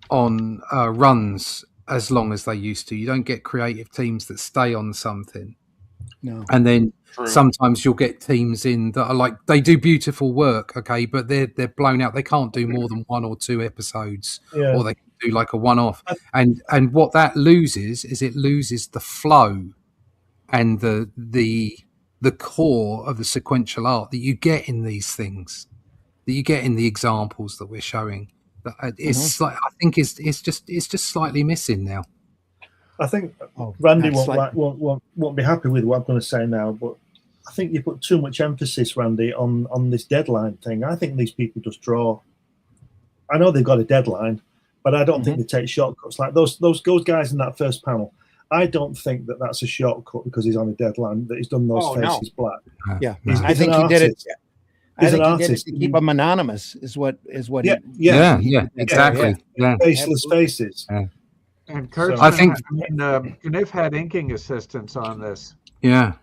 runs as long as they used to. You don't get creative teams that stay on something. No. And then sometimes you'll get teams in that are they do beautiful work, okay, but they're blown out. They can't do more than 1 or 2 episodes, or they can do a one-off. And what that loses is it loses the flow and the core of the sequential art that you get in these things, that you get in the examples that we're showing. It's I think it's just slightly missing now. I think Randy won't be happy with what I'm going to say now, but I think you put too much emphasis, Randy, on this deadline thing. I think these people just draw. I know they've got a deadline, but I don't think they take shortcuts like those guys in that first panel. I don't think that that's a shortcut because he's on a deadline, that he's done those faces black. Yeah, he's I think he did it. I think he did it to keep them anonymous. Is what? Yeah, exactly. Yeah. Faceless faces. Yeah. And Kurtzman, I think Caniff had inking assistants on this. Yeah.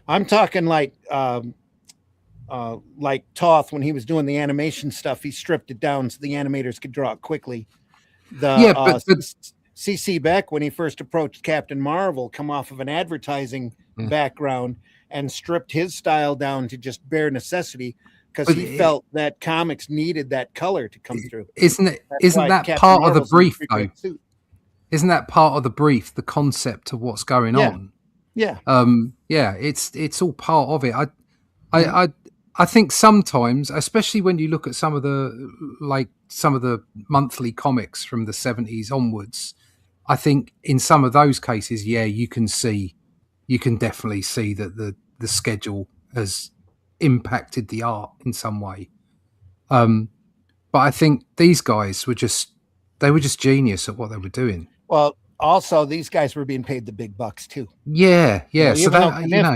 I'm talking like Toth, when he was doing the animation stuff, he stripped it down so the animators could draw it quickly. But CC Beck, when he first approached Captain Marvel, come off of an advertising background and stripped his style down to just bare necessity because he felt that comics needed that color to come through. Isn't that Captain part of the Marvel's brief, in a though? great suit. Isn't that part of the brief, the concept of what's going on? Yeah. It's all part of it. I think sometimes, especially when you look at some of the monthly comics from the 70s onwards, I think in some of those cases, you can definitely see that the schedule has impacted the art in some way. But I think these guys were just genius at what they were doing. Well, also these guys were being paid the big bucks too. Yeah. So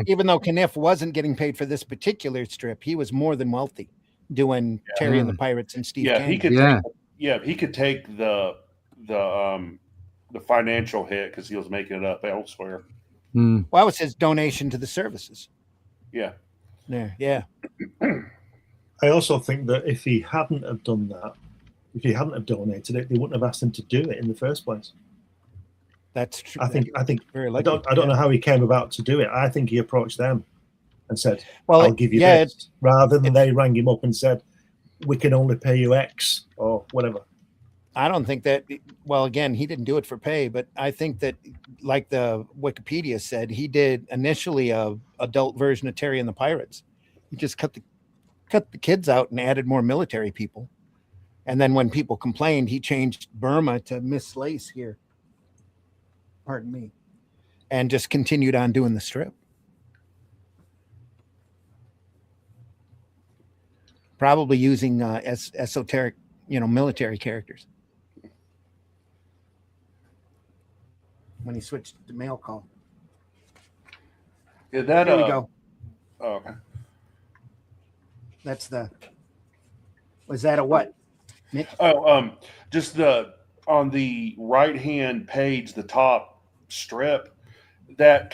even though Caniff wasn't getting paid for this particular strip, he was more than wealthy doing Terry and the Pirates and Steve. He could take the financial hit because he was making it up elsewhere. Well, that was his donation to the services. Yeah. Yeah. I also think that if he hadn't have done that, if he hadn't have donated it, they wouldn't have asked him to do it in the first place. That's true. I think very I likely. don't know how he came about to do it. I think he approached them and said, Well, I'll give you this, rather than they rang him up and said, we can only pay you X or whatever. I don't think that, well, again, he didn't do it for pay, but I think that, like the Wikipedia said, he did initially a adult version of Terry and the Pirates. He just cut the kids out and added more military people. And then when people complained, he changed Burma to Miss Lace here. Pardon me. And just continued on doing the strip. Probably using esoteric, military characters. When he switched to mail call. Yeah, that, Here we go. Oh, okay. Was that a what? Mitch? Just on the right-hand page, the top strip, that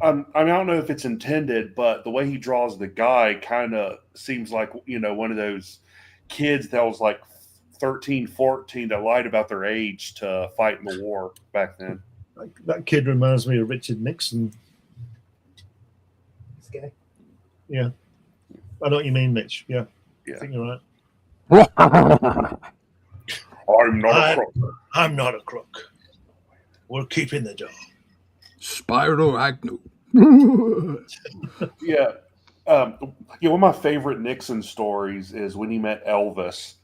I don't know if it's intended, but the way he draws the guy kind of seems like, one of those kids that was like 13, 14 that lied about their age to fight in the war back then. That kid reminds me of Richard Nixon. This guy? Yeah. I know what you mean, Mitch. Yeah. Yeah. I think you're right. I'm not a crook. We're keeping the door. Spyro Agnew. Yeah. One of my favorite Nixon stories is when he met Elvis,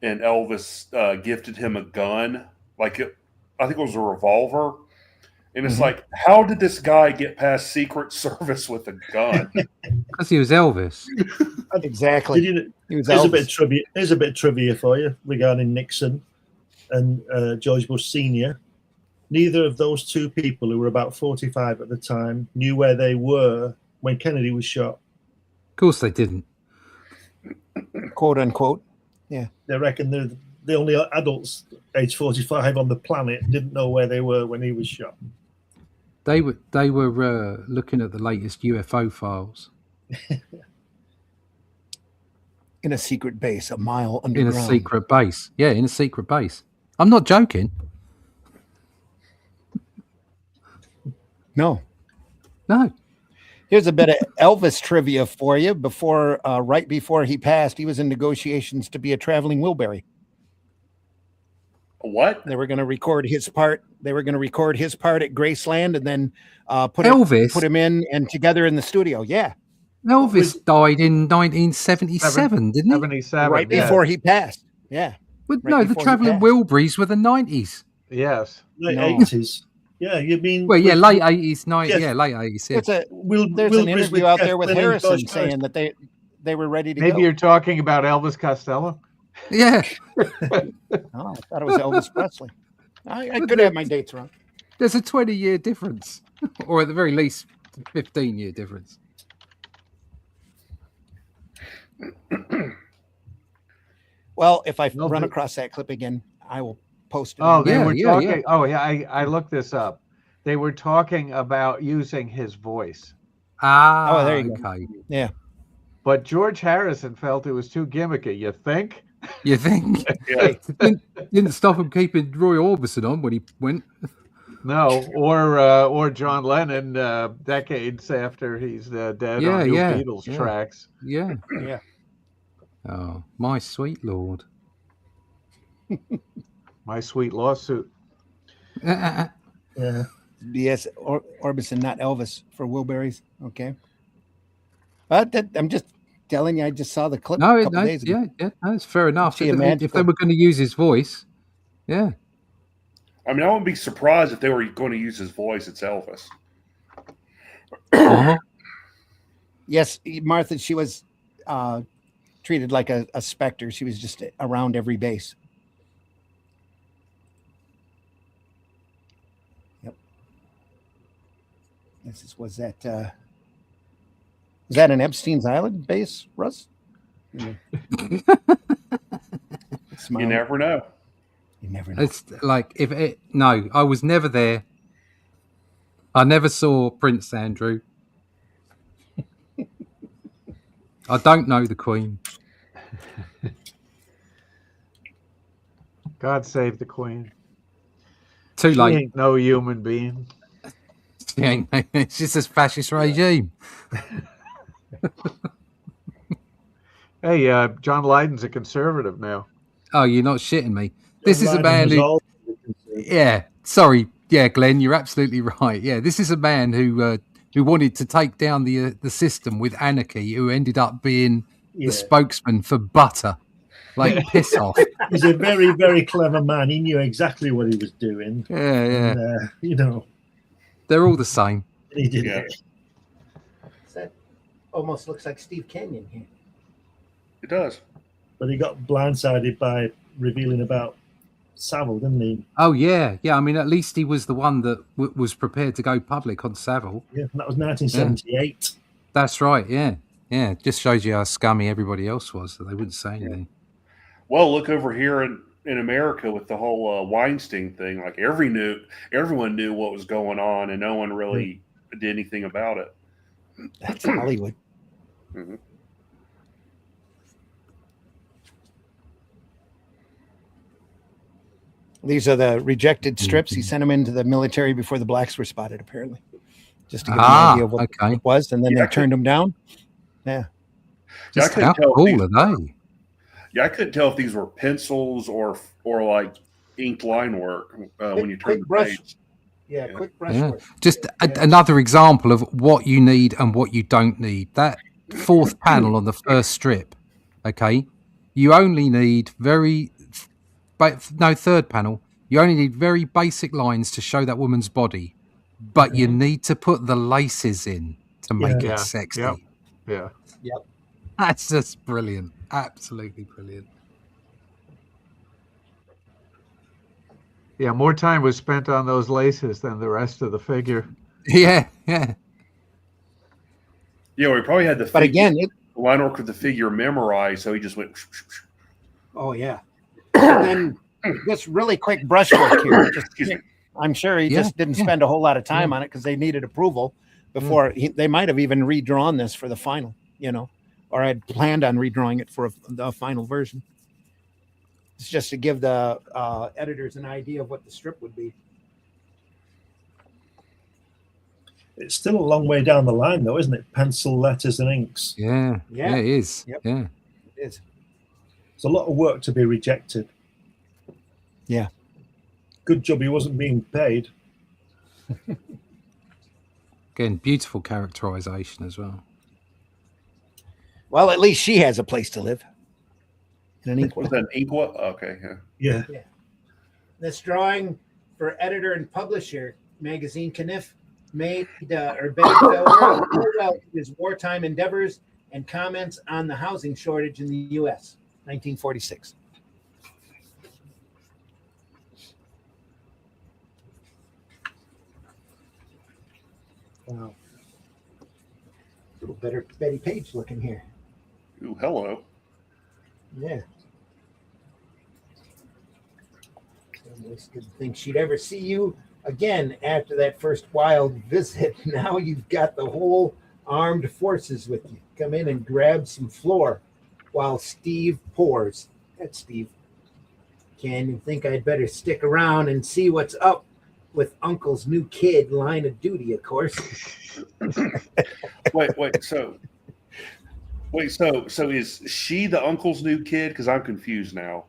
and Elvis gifted him a gun. I think it was a revolver. And it's like, how did this guy get past Secret Service with a gun? Because he was Elvis. Exactly. Here's a bit of trivia. Here's a bit of trivia for you regarding Nixon and George Bush Sr. Neither of those two people, who were about 45 at the time, knew where they were when Kennedy was shot. Of course they didn't. Quote unquote. Yeah. They reckon the only adults age 45 on the planet didn't know where they were when he was shot. They were looking at the latest UFO files. In a secret base, a mile underground. In a secret base. Yeah, in a secret base. I'm not joking. No. Here's a bit of Elvis trivia for you. Right before he passed, he was in negotiations to be a traveling Wilbury. What? They were going to record his part. They were going to record his part at Graceland and then put him in and together in the studio. Yeah. Elvis died in 1977, didn't he? 77. Right before he passed. Yeah. But no, the traveling Wilburys were the 90s. Yes. Late 80s. Yeah, you mean... Well, yeah, late 80s, 90s. Yes. Yeah, late 80s. Yeah. There's an interview out there with Harrison saying that they were ready to go. Maybe you're talking about Elvis Costello? Yeah. Oh, I thought it was Elvis Presley. I could have my dates wrong. There's a 20-year difference, or at the very least, 15-year difference. Well, if I run across that clip again, I will post it. Oh, they were talking. Yeah. Oh, yeah. I looked this up. They were talking about using his voice. Ah, oh, there you go. Yeah. But George Harrison felt it was too gimmicky. You think? You think? Yeah. Didn't stop him keeping Roy Orbison on when he went. No, or John Lennon decades after he's dead on new Beatles tracks. Yeah. Yeah. Oh, my sweet lord. My sweet lawsuit. Yeah. Yes, Orbison, not Elvis for Wilburys. Okay. But I'm just telling you, I just saw the clip a couple days ago. Yeah, that's fair enough. If they were going to use his voice, yeah. I mean, I wouldn't be surprised if they were going to use his voice. It's Elvis. Yes, Martha, she was treated like a specter. She was just around every base. Yep. Was that an Epstein's Island base, Russ? You never know. You never know. It's like I was never there. I never saw Prince Andrew. I don't know the Queen. God save the Queen. Too She late. ain't no human being. She ain't. It's just a fascist regime. Hey, John Lydon's a conservative now. Oh, you're not shitting me. This is a man was who. all- Yeah, sorry. Yeah, Glenn, you're absolutely right. Yeah, this is a man who wanted to take down the system with anarchy, who ended up being Yeah. the spokesman for butter. Like, piss off. He's a very, very clever man. He knew exactly what he was doing. Yeah, yeah. And, you know, They're all the same. he did Yeah. it. That almost looks like Steve Kenyon here. It does. But he got blindsided by revealing about Savile, didn't he? Oh, yeah. Yeah, I mean, at least he was the one that was prepared to go public on Savile. Yeah, and that was 1978. That's right, yeah. Yeah, it just shows you how scummy everybody else was, that they wouldn't say anything. Well, look over here in America with the whole Weinstein thing. Like everyone knew what was going on, and no one really did anything about it. That's Hollywood. Mm-hmm. These are the rejected strips. He sent them into the military before the blacks were spotted, apparently, just to give them an idea of what it was, and then they turned them down. Yeah. Just how cool are they? Yeah, I couldn't tell if these were pencils or like inked line work when you turn the page. Yeah, quick brush work. Just another example of what you need and what you don't need. That fourth panel on the first strip, okay? You only need third panel. You only need very basic lines to show that woman's body, but you need to put the laces in to make it sexy. Yep. Yeah. Yep. That's just brilliant. Absolutely brilliant. Yeah, more time was spent on those laces than the rest of the figure. Yeah, yeah. Yeah, we probably had But again, line work with the figure memorized, so he just went. Oh yeah. And just really quick brushwork here. I'm sure he just didn't spend a whole lot of time on it because they needed approval before they might have even redrawn this for the final, or I'd planned on redrawing it for the final version. It's just to give the editors an idea of what the strip would be. It's still a long way down the line, though, isn't it? Pencil, letters, and inks. Yeah, it is. Yep. Yeah, it is. It's a lot of work to be rejected. Yeah. Good job he wasn't being paid. Again, beautiful characterization as well. Well, at least she has a place to live. In an ink Was that an inkwell? Okay, Yeah. This drawing for editor and publisher, magazine Caniff, made farewell to his wartime endeavors and comments on the housing shortage in the U.S. 1946. Wow. A little better Betty Page looking here. Ooh, hello. Yeah. Almost didn't think she'd ever see you again after that first wild visit. Now you've got the whole armed forces with you. Come in and grab some floor while Steve pours. That's Steve. Can you think I'd better stick around and see what's up with Uncle's new kid, line of duty, of course. So is she the uncle's new kid? Because I'm confused now.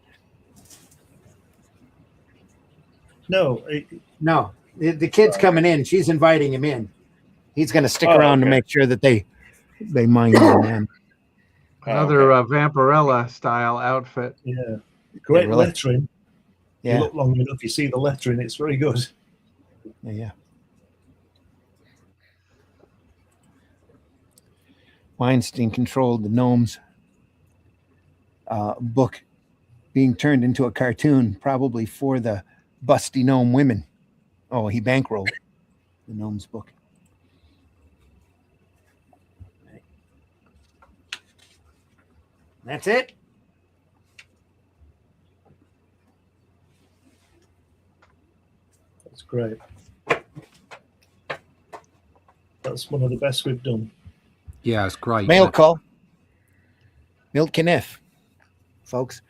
No. The kid's coming in. She's inviting him in. He's going to stick around to make sure that they mind the man. Another Vampirella style outfit. Yeah, great really? lettering. Yeah. You look long enough, you see the lettering. It's very good. Yeah. Weinstein controlled the Gnomes book being turned into a cartoon, probably for the busty gnome women. Oh, he bankrolled the Gnomes book. Right. That's it. That's great. That's one of the best we've done. Yeah, it's great. Mail call. Milton Caniff, folks.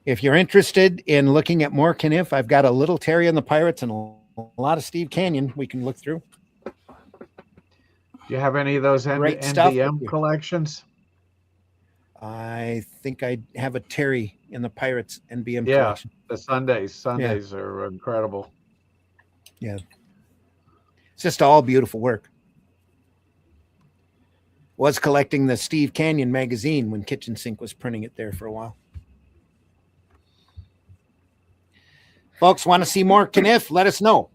If you're interested in looking at more Caniff, I've got a little Terry and the Pirates and a lot of Steve Canyon we can look through. Do you have any of those Great stuff. NDM collections? I think I have a Terry in the Pirates NBM Yeah, collection. the Sundays are incredible. Yeah. It's just all beautiful work. Was collecting the Steve Canyon magazine when Kitchen Sink was printing it there for a while. Folks, want to see more Caniff? Let us know.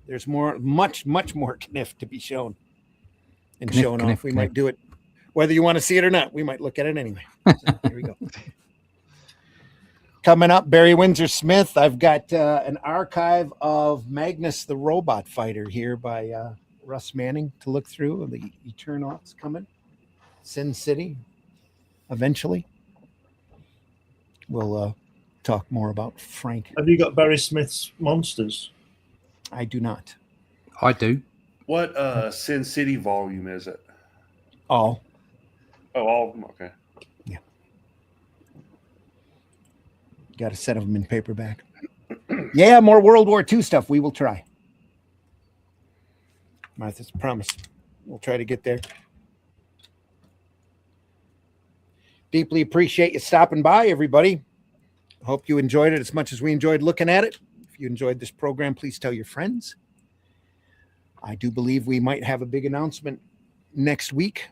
There's much more Caniff to be shown and shown off. We might do it, whether you want to see it or not. We might look at it anyway. So, here we go. Coming up, Barry Windsor Smith. I've got an archive of Magnus the Robot Fighter here by Russ Manning to look through. The Eternauts coming. Sin City, eventually. We'll talk more about Frank. Have you got Barry Smith's Monsters? I do not. I do. What Sin City volume is it? All. Oh, all of them? Okay. Yeah. Got a set of them in paperback. Yeah, more World War II stuff. We will try. Martha's promise. We'll try to get there. Deeply appreciate you stopping by, everybody. Hope you enjoyed it as much as we enjoyed looking at it. If you enjoyed this program, please tell your friends. I do believe we might have a big announcement next week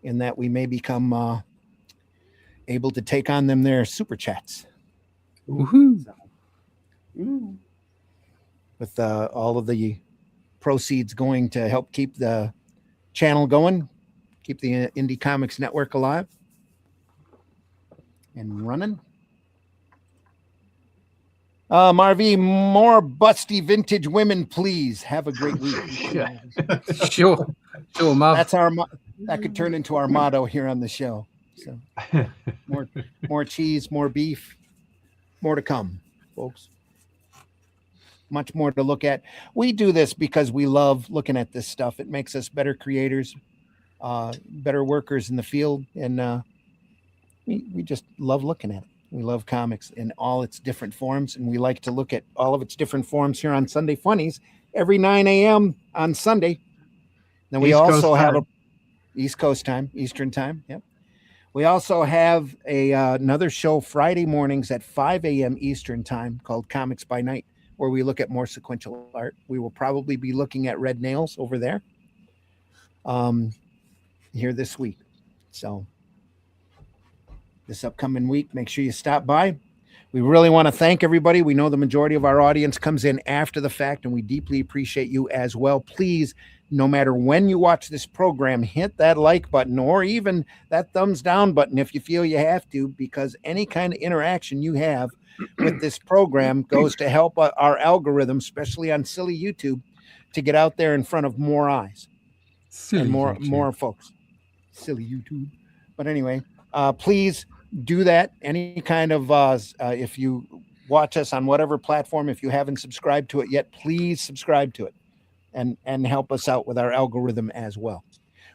in that we may become able to take on them their super chats. Woohoo. So, with all of the proceeds going to help keep the channel going, keep the Indie Comics Network alive and running. Marvy, more busty vintage women, please. Have a great week. Sure, Marv. That's that could turn into our motto here on the show. So, more cheese, more beef, more to come, folks. Much more to look at. We do this because we love looking at this stuff. It makes us better creators, better workers in the field, and we just love looking at it. We love comics in all its different forms, and we like to look at all of its different forms here on Sunday Funnies every 9 a.m. on Sunday. Then we also have a East Coast time, Eastern time. Yep. We also have another show Friday mornings at 5 a.m. Eastern time called Comics by Night, where we look at more sequential art. We will probably be looking at Red Nails over there here this week. So this upcoming week, make sure you stop by. We really want to thank everybody. We know the majority of our audience comes in after the fact, and we deeply appreciate you as well. Please, no matter when you watch this program, hit that like button or even that thumbs down button if you feel you have to, because any kind of interaction you have with this program goes to help our algorithm, especially on silly YouTube, to get out there in front of more eyes and more folks. Silly YouTube. But anyway, please do that. Any kind of if you watch us on whatever platform, if you haven't subscribed to it yet, please subscribe to it and help us out with our algorithm as well.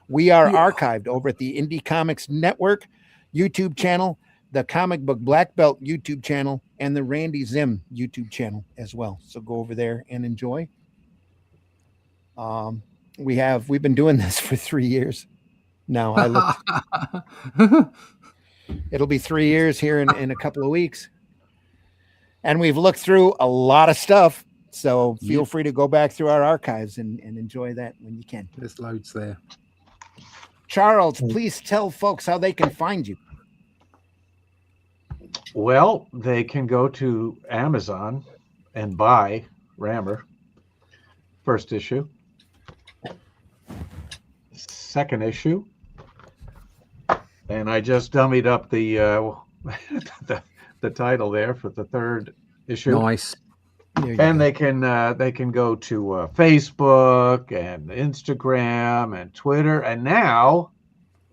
We are archived over at the Indie Comics Network YouTube channel, the Comic Book Black Belt YouTube channel, and the Randy Zim YouTube channel as well. So go over there and enjoy. We've been doing this for 3 years now. It'll be 3 years here in a couple of weeks. And we've looked through a lot of stuff. So feel free to go back through our archives and enjoy that when you can. There's loads there. Charles, please tell folks how they can find you. Well, they can go to Amazon and buy Rammer, first issue. Second issue. And I just dummied up the the title there for the third issue. Nice. And they can go to Facebook and Instagram and Twitter, and now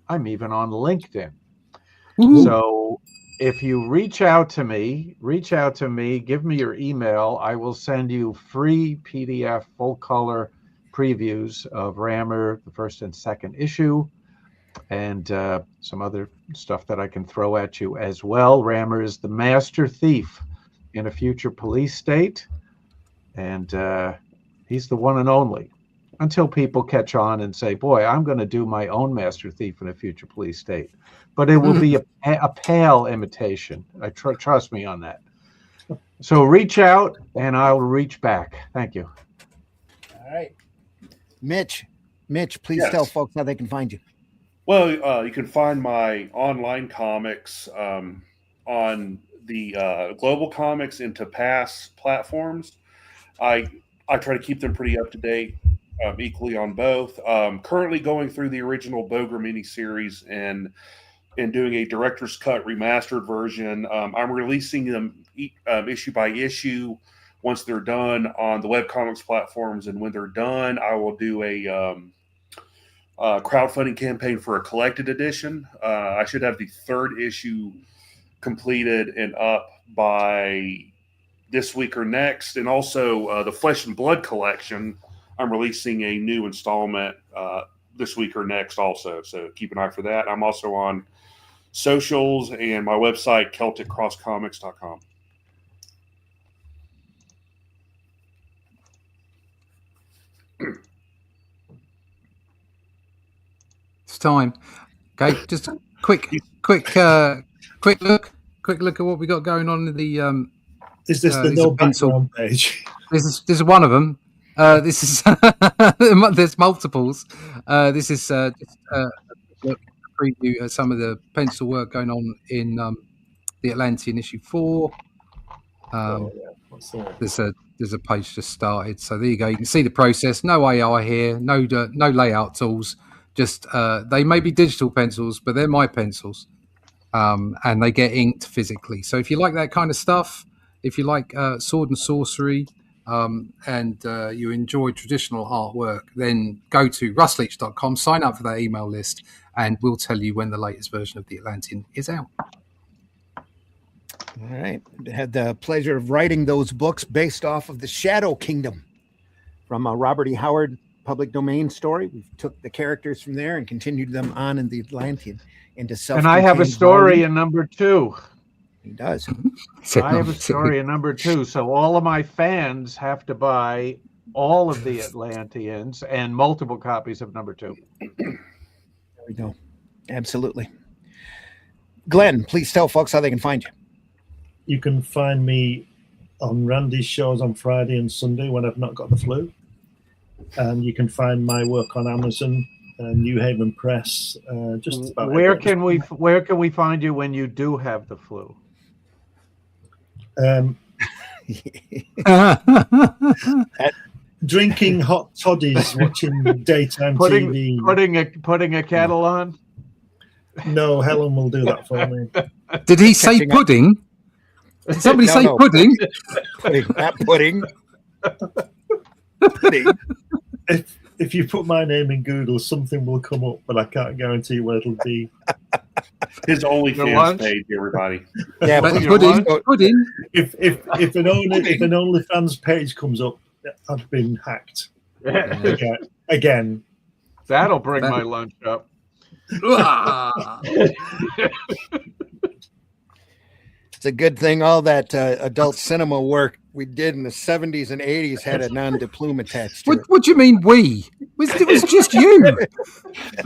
I'm even on LinkedIn. Ooh. So if you reach out to me, give me your email. I will send you free PDF full color previews of Rammer, the first and second issue. and some other stuff that I can throw at you as well. Rammer is the master thief in a future police state, and he's the one and only. Until people catch on and say, boy, I'm going to do my own master thief in a future police state. But it will be a pale imitation. Trust me on that. So reach out and I'll reach back. Thank you. All right. Mitch, please tell folks how they can find you. Well, you can find my online comics on the Global Comics and Pass platforms. I try to keep them pretty up to date. Equally on both. Currently going through the original Boger miniseries and doing a director's cut remastered version. I'm releasing them issue by issue once they're done on the webcomics platforms, and when they're done, I will do a crowdfunding campaign for a collected edition. I should have the third issue completed and up by this week or next, and also the Flesh and Blood collection. I'm releasing a new installment this week or next also, so keep an eye for that. I'm also on socials and my website, CelticCrossComics.com. It's time. Okay, just a quick look at what we got going on in the. Is this the no background page? This is one of them. This is there's multiples. This is just a preview of some of the pencil work going on in the Atlantean issue 4. There's a page just started, so there you go. You can see the process. No AI here. No layout tools. Just they may be digital pencils, but they're my pencils, and they get inked physically. So if you like that kind of stuff, if you like sword and sorcery. And you enjoy traditional artwork, then go to rustleach.com, sign up for that email list, and we'll tell you when the latest version of the Atlantean is out. All right. I had the pleasure of writing those books based off of the Shadow Kingdom from a Robert E. Howard public domain story. We took the characters from there and continued them on in the Atlantean into self. And I have a story in number 2. He does. I have a story in number 2, so all of my fans have to buy all of the Atlanteans and multiple copies of number 2. There we go. Absolutely. Glenn, please tell folks how they can find you. You can find me on Randy's shows on Friday and Sunday when I've not got the flu. And you can find my work on Amazon, New Haven Press. Just about where can we find you when you do have the flu? Drinking hot toddies, watching daytime TV. Putting a kettle on? No, Helen will do that for me. Did he say pudding? Did somebody say pudding? Pudding, not pudding. Pudding. If you put my name in Google, something will come up, but I can't guarantee what it'll be. His OnlyFans page, everybody. Yeah, but pudding. If an OnlyFans page comes up, I've been hacked again. That'll bring my lunch up. It's a good thing all that adult cinema work we did in the 70s and 80s had a non-deplume attached to it. What do you mean we? It was just you.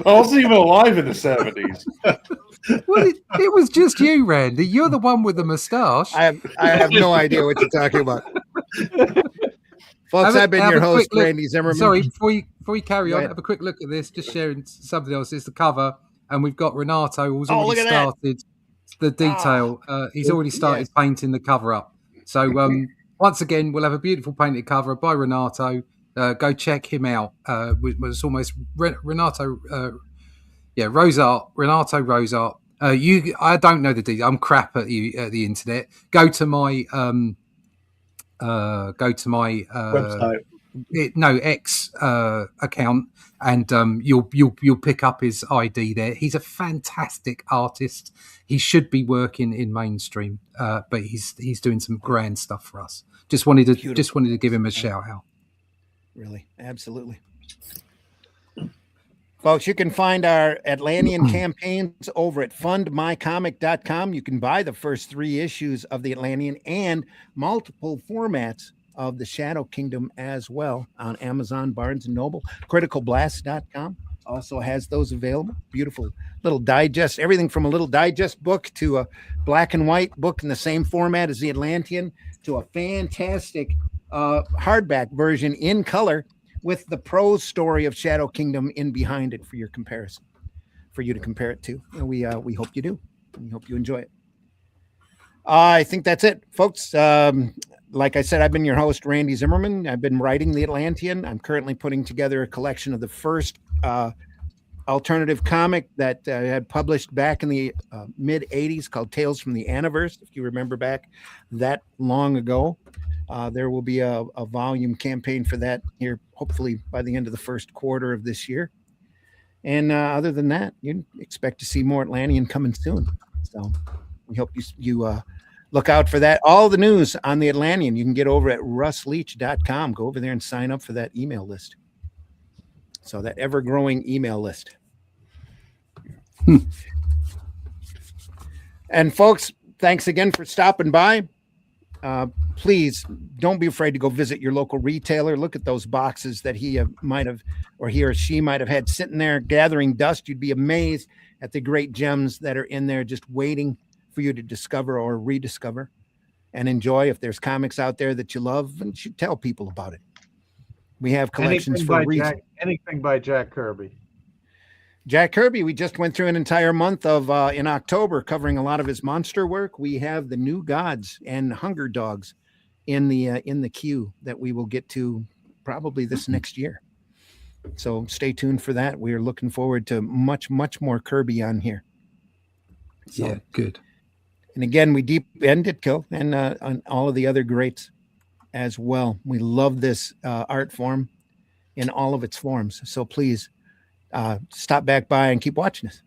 I wasn't even alive in the 70s. Well, it was just you, Randy. You're the one with the moustache. I have no idea what you're talking about. Folks, I've been your host, Randy Zimmerman. Sorry, before you carry on, have a quick look at this. Just sharing something else. It's the cover, and we've got Renato who's already started the detail. He's already started painting the cover up. So once again, we'll have a beautiful painted cover by Renato. Go check him out. It's almost Renato. Rosart. Renato Rosart. I don't know the detail. I'm crap at the internet. Go to my website. X account, and you'll pick up his ID there. He's a fantastic artist. He should be working in mainstream, but he's doing some grand stuff for us. Just wanted to give him a shout out. Really, absolutely. Folks, you can find our Atlantean campaigns over at fundmycomic.com. You can buy the first 3 issues of the Atlantean and multiple formats of the Shadow Kingdom as well on Amazon, Barnes & Noble. Criticalblast.com also has those available. Beautiful little digest, everything from a little digest book to a black and white book in the same format as the Atlantean to a fantastic hardback version in color with the prose story of Shadow Kingdom in behind it for your comparison, for you to compare it to. And we hope you do. We hope you enjoy it. I think that's it, folks. Like I said, I've been your host, Randy Zimmerman. I've been writing the Atlantean. I'm currently putting together a collection of the first alternative comic that I had published back in the mid 80s called Tales from the Aniverse. If you remember back that long ago, there will be a volume campaign for that here, hopefully by the end of the first quarter of this year. And other than that, you expect to see more Atlantean coming soon. So we hope you look out for that. All the news on the Atlantean you can get over at russleach.com. Go over there and sign up for that email list. So that ever-growing email list. And folks, thanks again for stopping by. Please don't be afraid to go visit your local retailer. Look at those boxes that he might have, or he or she might have had sitting there gathering dust. You'd be amazed at the great gems that are in there just waiting for you to discover or rediscover and enjoy. If there's comics out there that you love, and you should tell people about it. We have collections for a reason. Anything by Jack Kirby. Jack Kirby, we just went through an entire month of in October covering a lot of his monster work. We have the New Gods and Hunger Dogs in the queue that we will get to probably this next year. So stay tuned for that. We are looking forward to much more Kirby on here. So, yeah, good. And again, we deep end Ditko and on all of the other greats as well. We love this art form in all of its forms. So please stop back by and keep watching us.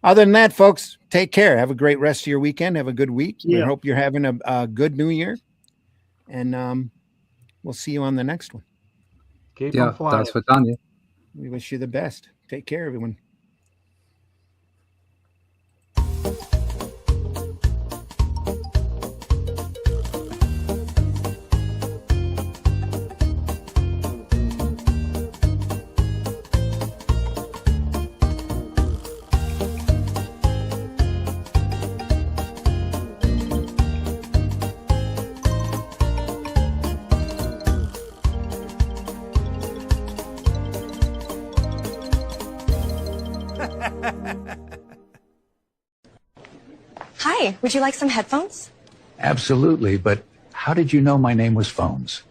Other than that, folks, take care. Have a great rest of your weekend. Have a good week. Yeah. We hope you're having a good new year. And we'll see you on the next one. Keep on flying. Thanks for done. Yeah. We wish you the best. Take care, everyone. Hi, would you like some headphones? Absolutely, but how did you know my name was Phones?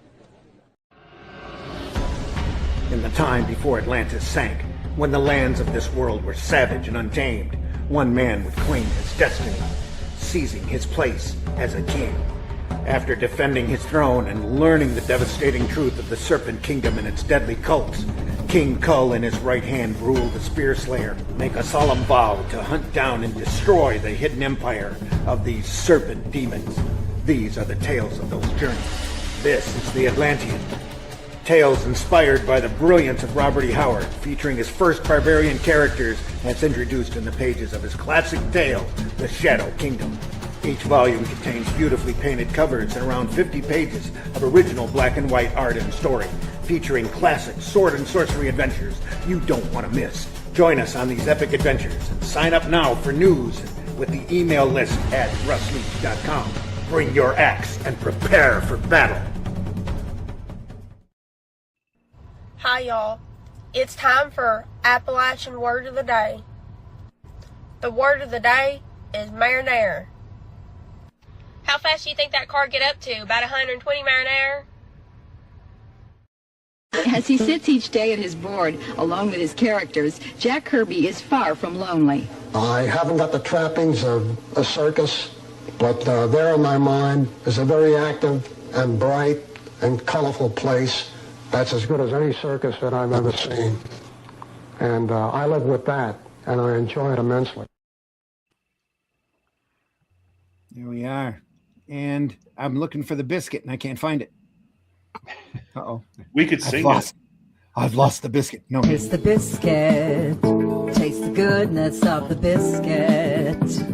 In the time before Atlantis sank, when the lands of this world were savage and untamed, one man would claim his destiny, seizing his place as a king. After defending his throne and learning the devastating truth of the Serpent Kingdom and its deadly cults, King Kull in his right hand ruled the Spear Slayer, make a solemn vow to hunt down and destroy the hidden empire of these serpent demons. These are the tales of those journeys. This is the Atlantean. Tales inspired by the brilliance of Robert E. Howard, featuring his first barbarian characters as introduced in the pages of his classic tale, The Shadow Kingdom. Each volume contains beautifully painted covers and around 50 pages of original black and white art and story, featuring classic sword and sorcery adventures you don't want to miss. Join us on these epic adventures and sign up now for news with the email list at russleach.com. Bring your axe and prepare for battle. Hi y'all, it's time for Appalachian Word of the Day. The word of the day is marinara. How fast do you think that car get up to? About 120 marinara? As he sits each day at his board, alone with his characters, Jack Kirby is far from lonely. I haven't got the trappings of a circus, but there in my mind is a very active and bright and colorful place that's as good as any circus that I've ever seen. And I live with that, and I enjoy it immensely. There we are. And I'm looking for the biscuit, and I can't find it. Uh-oh. We could sing it. I've lost the biscuit. No. Here's the biscuit. Taste the goodness of the biscuit.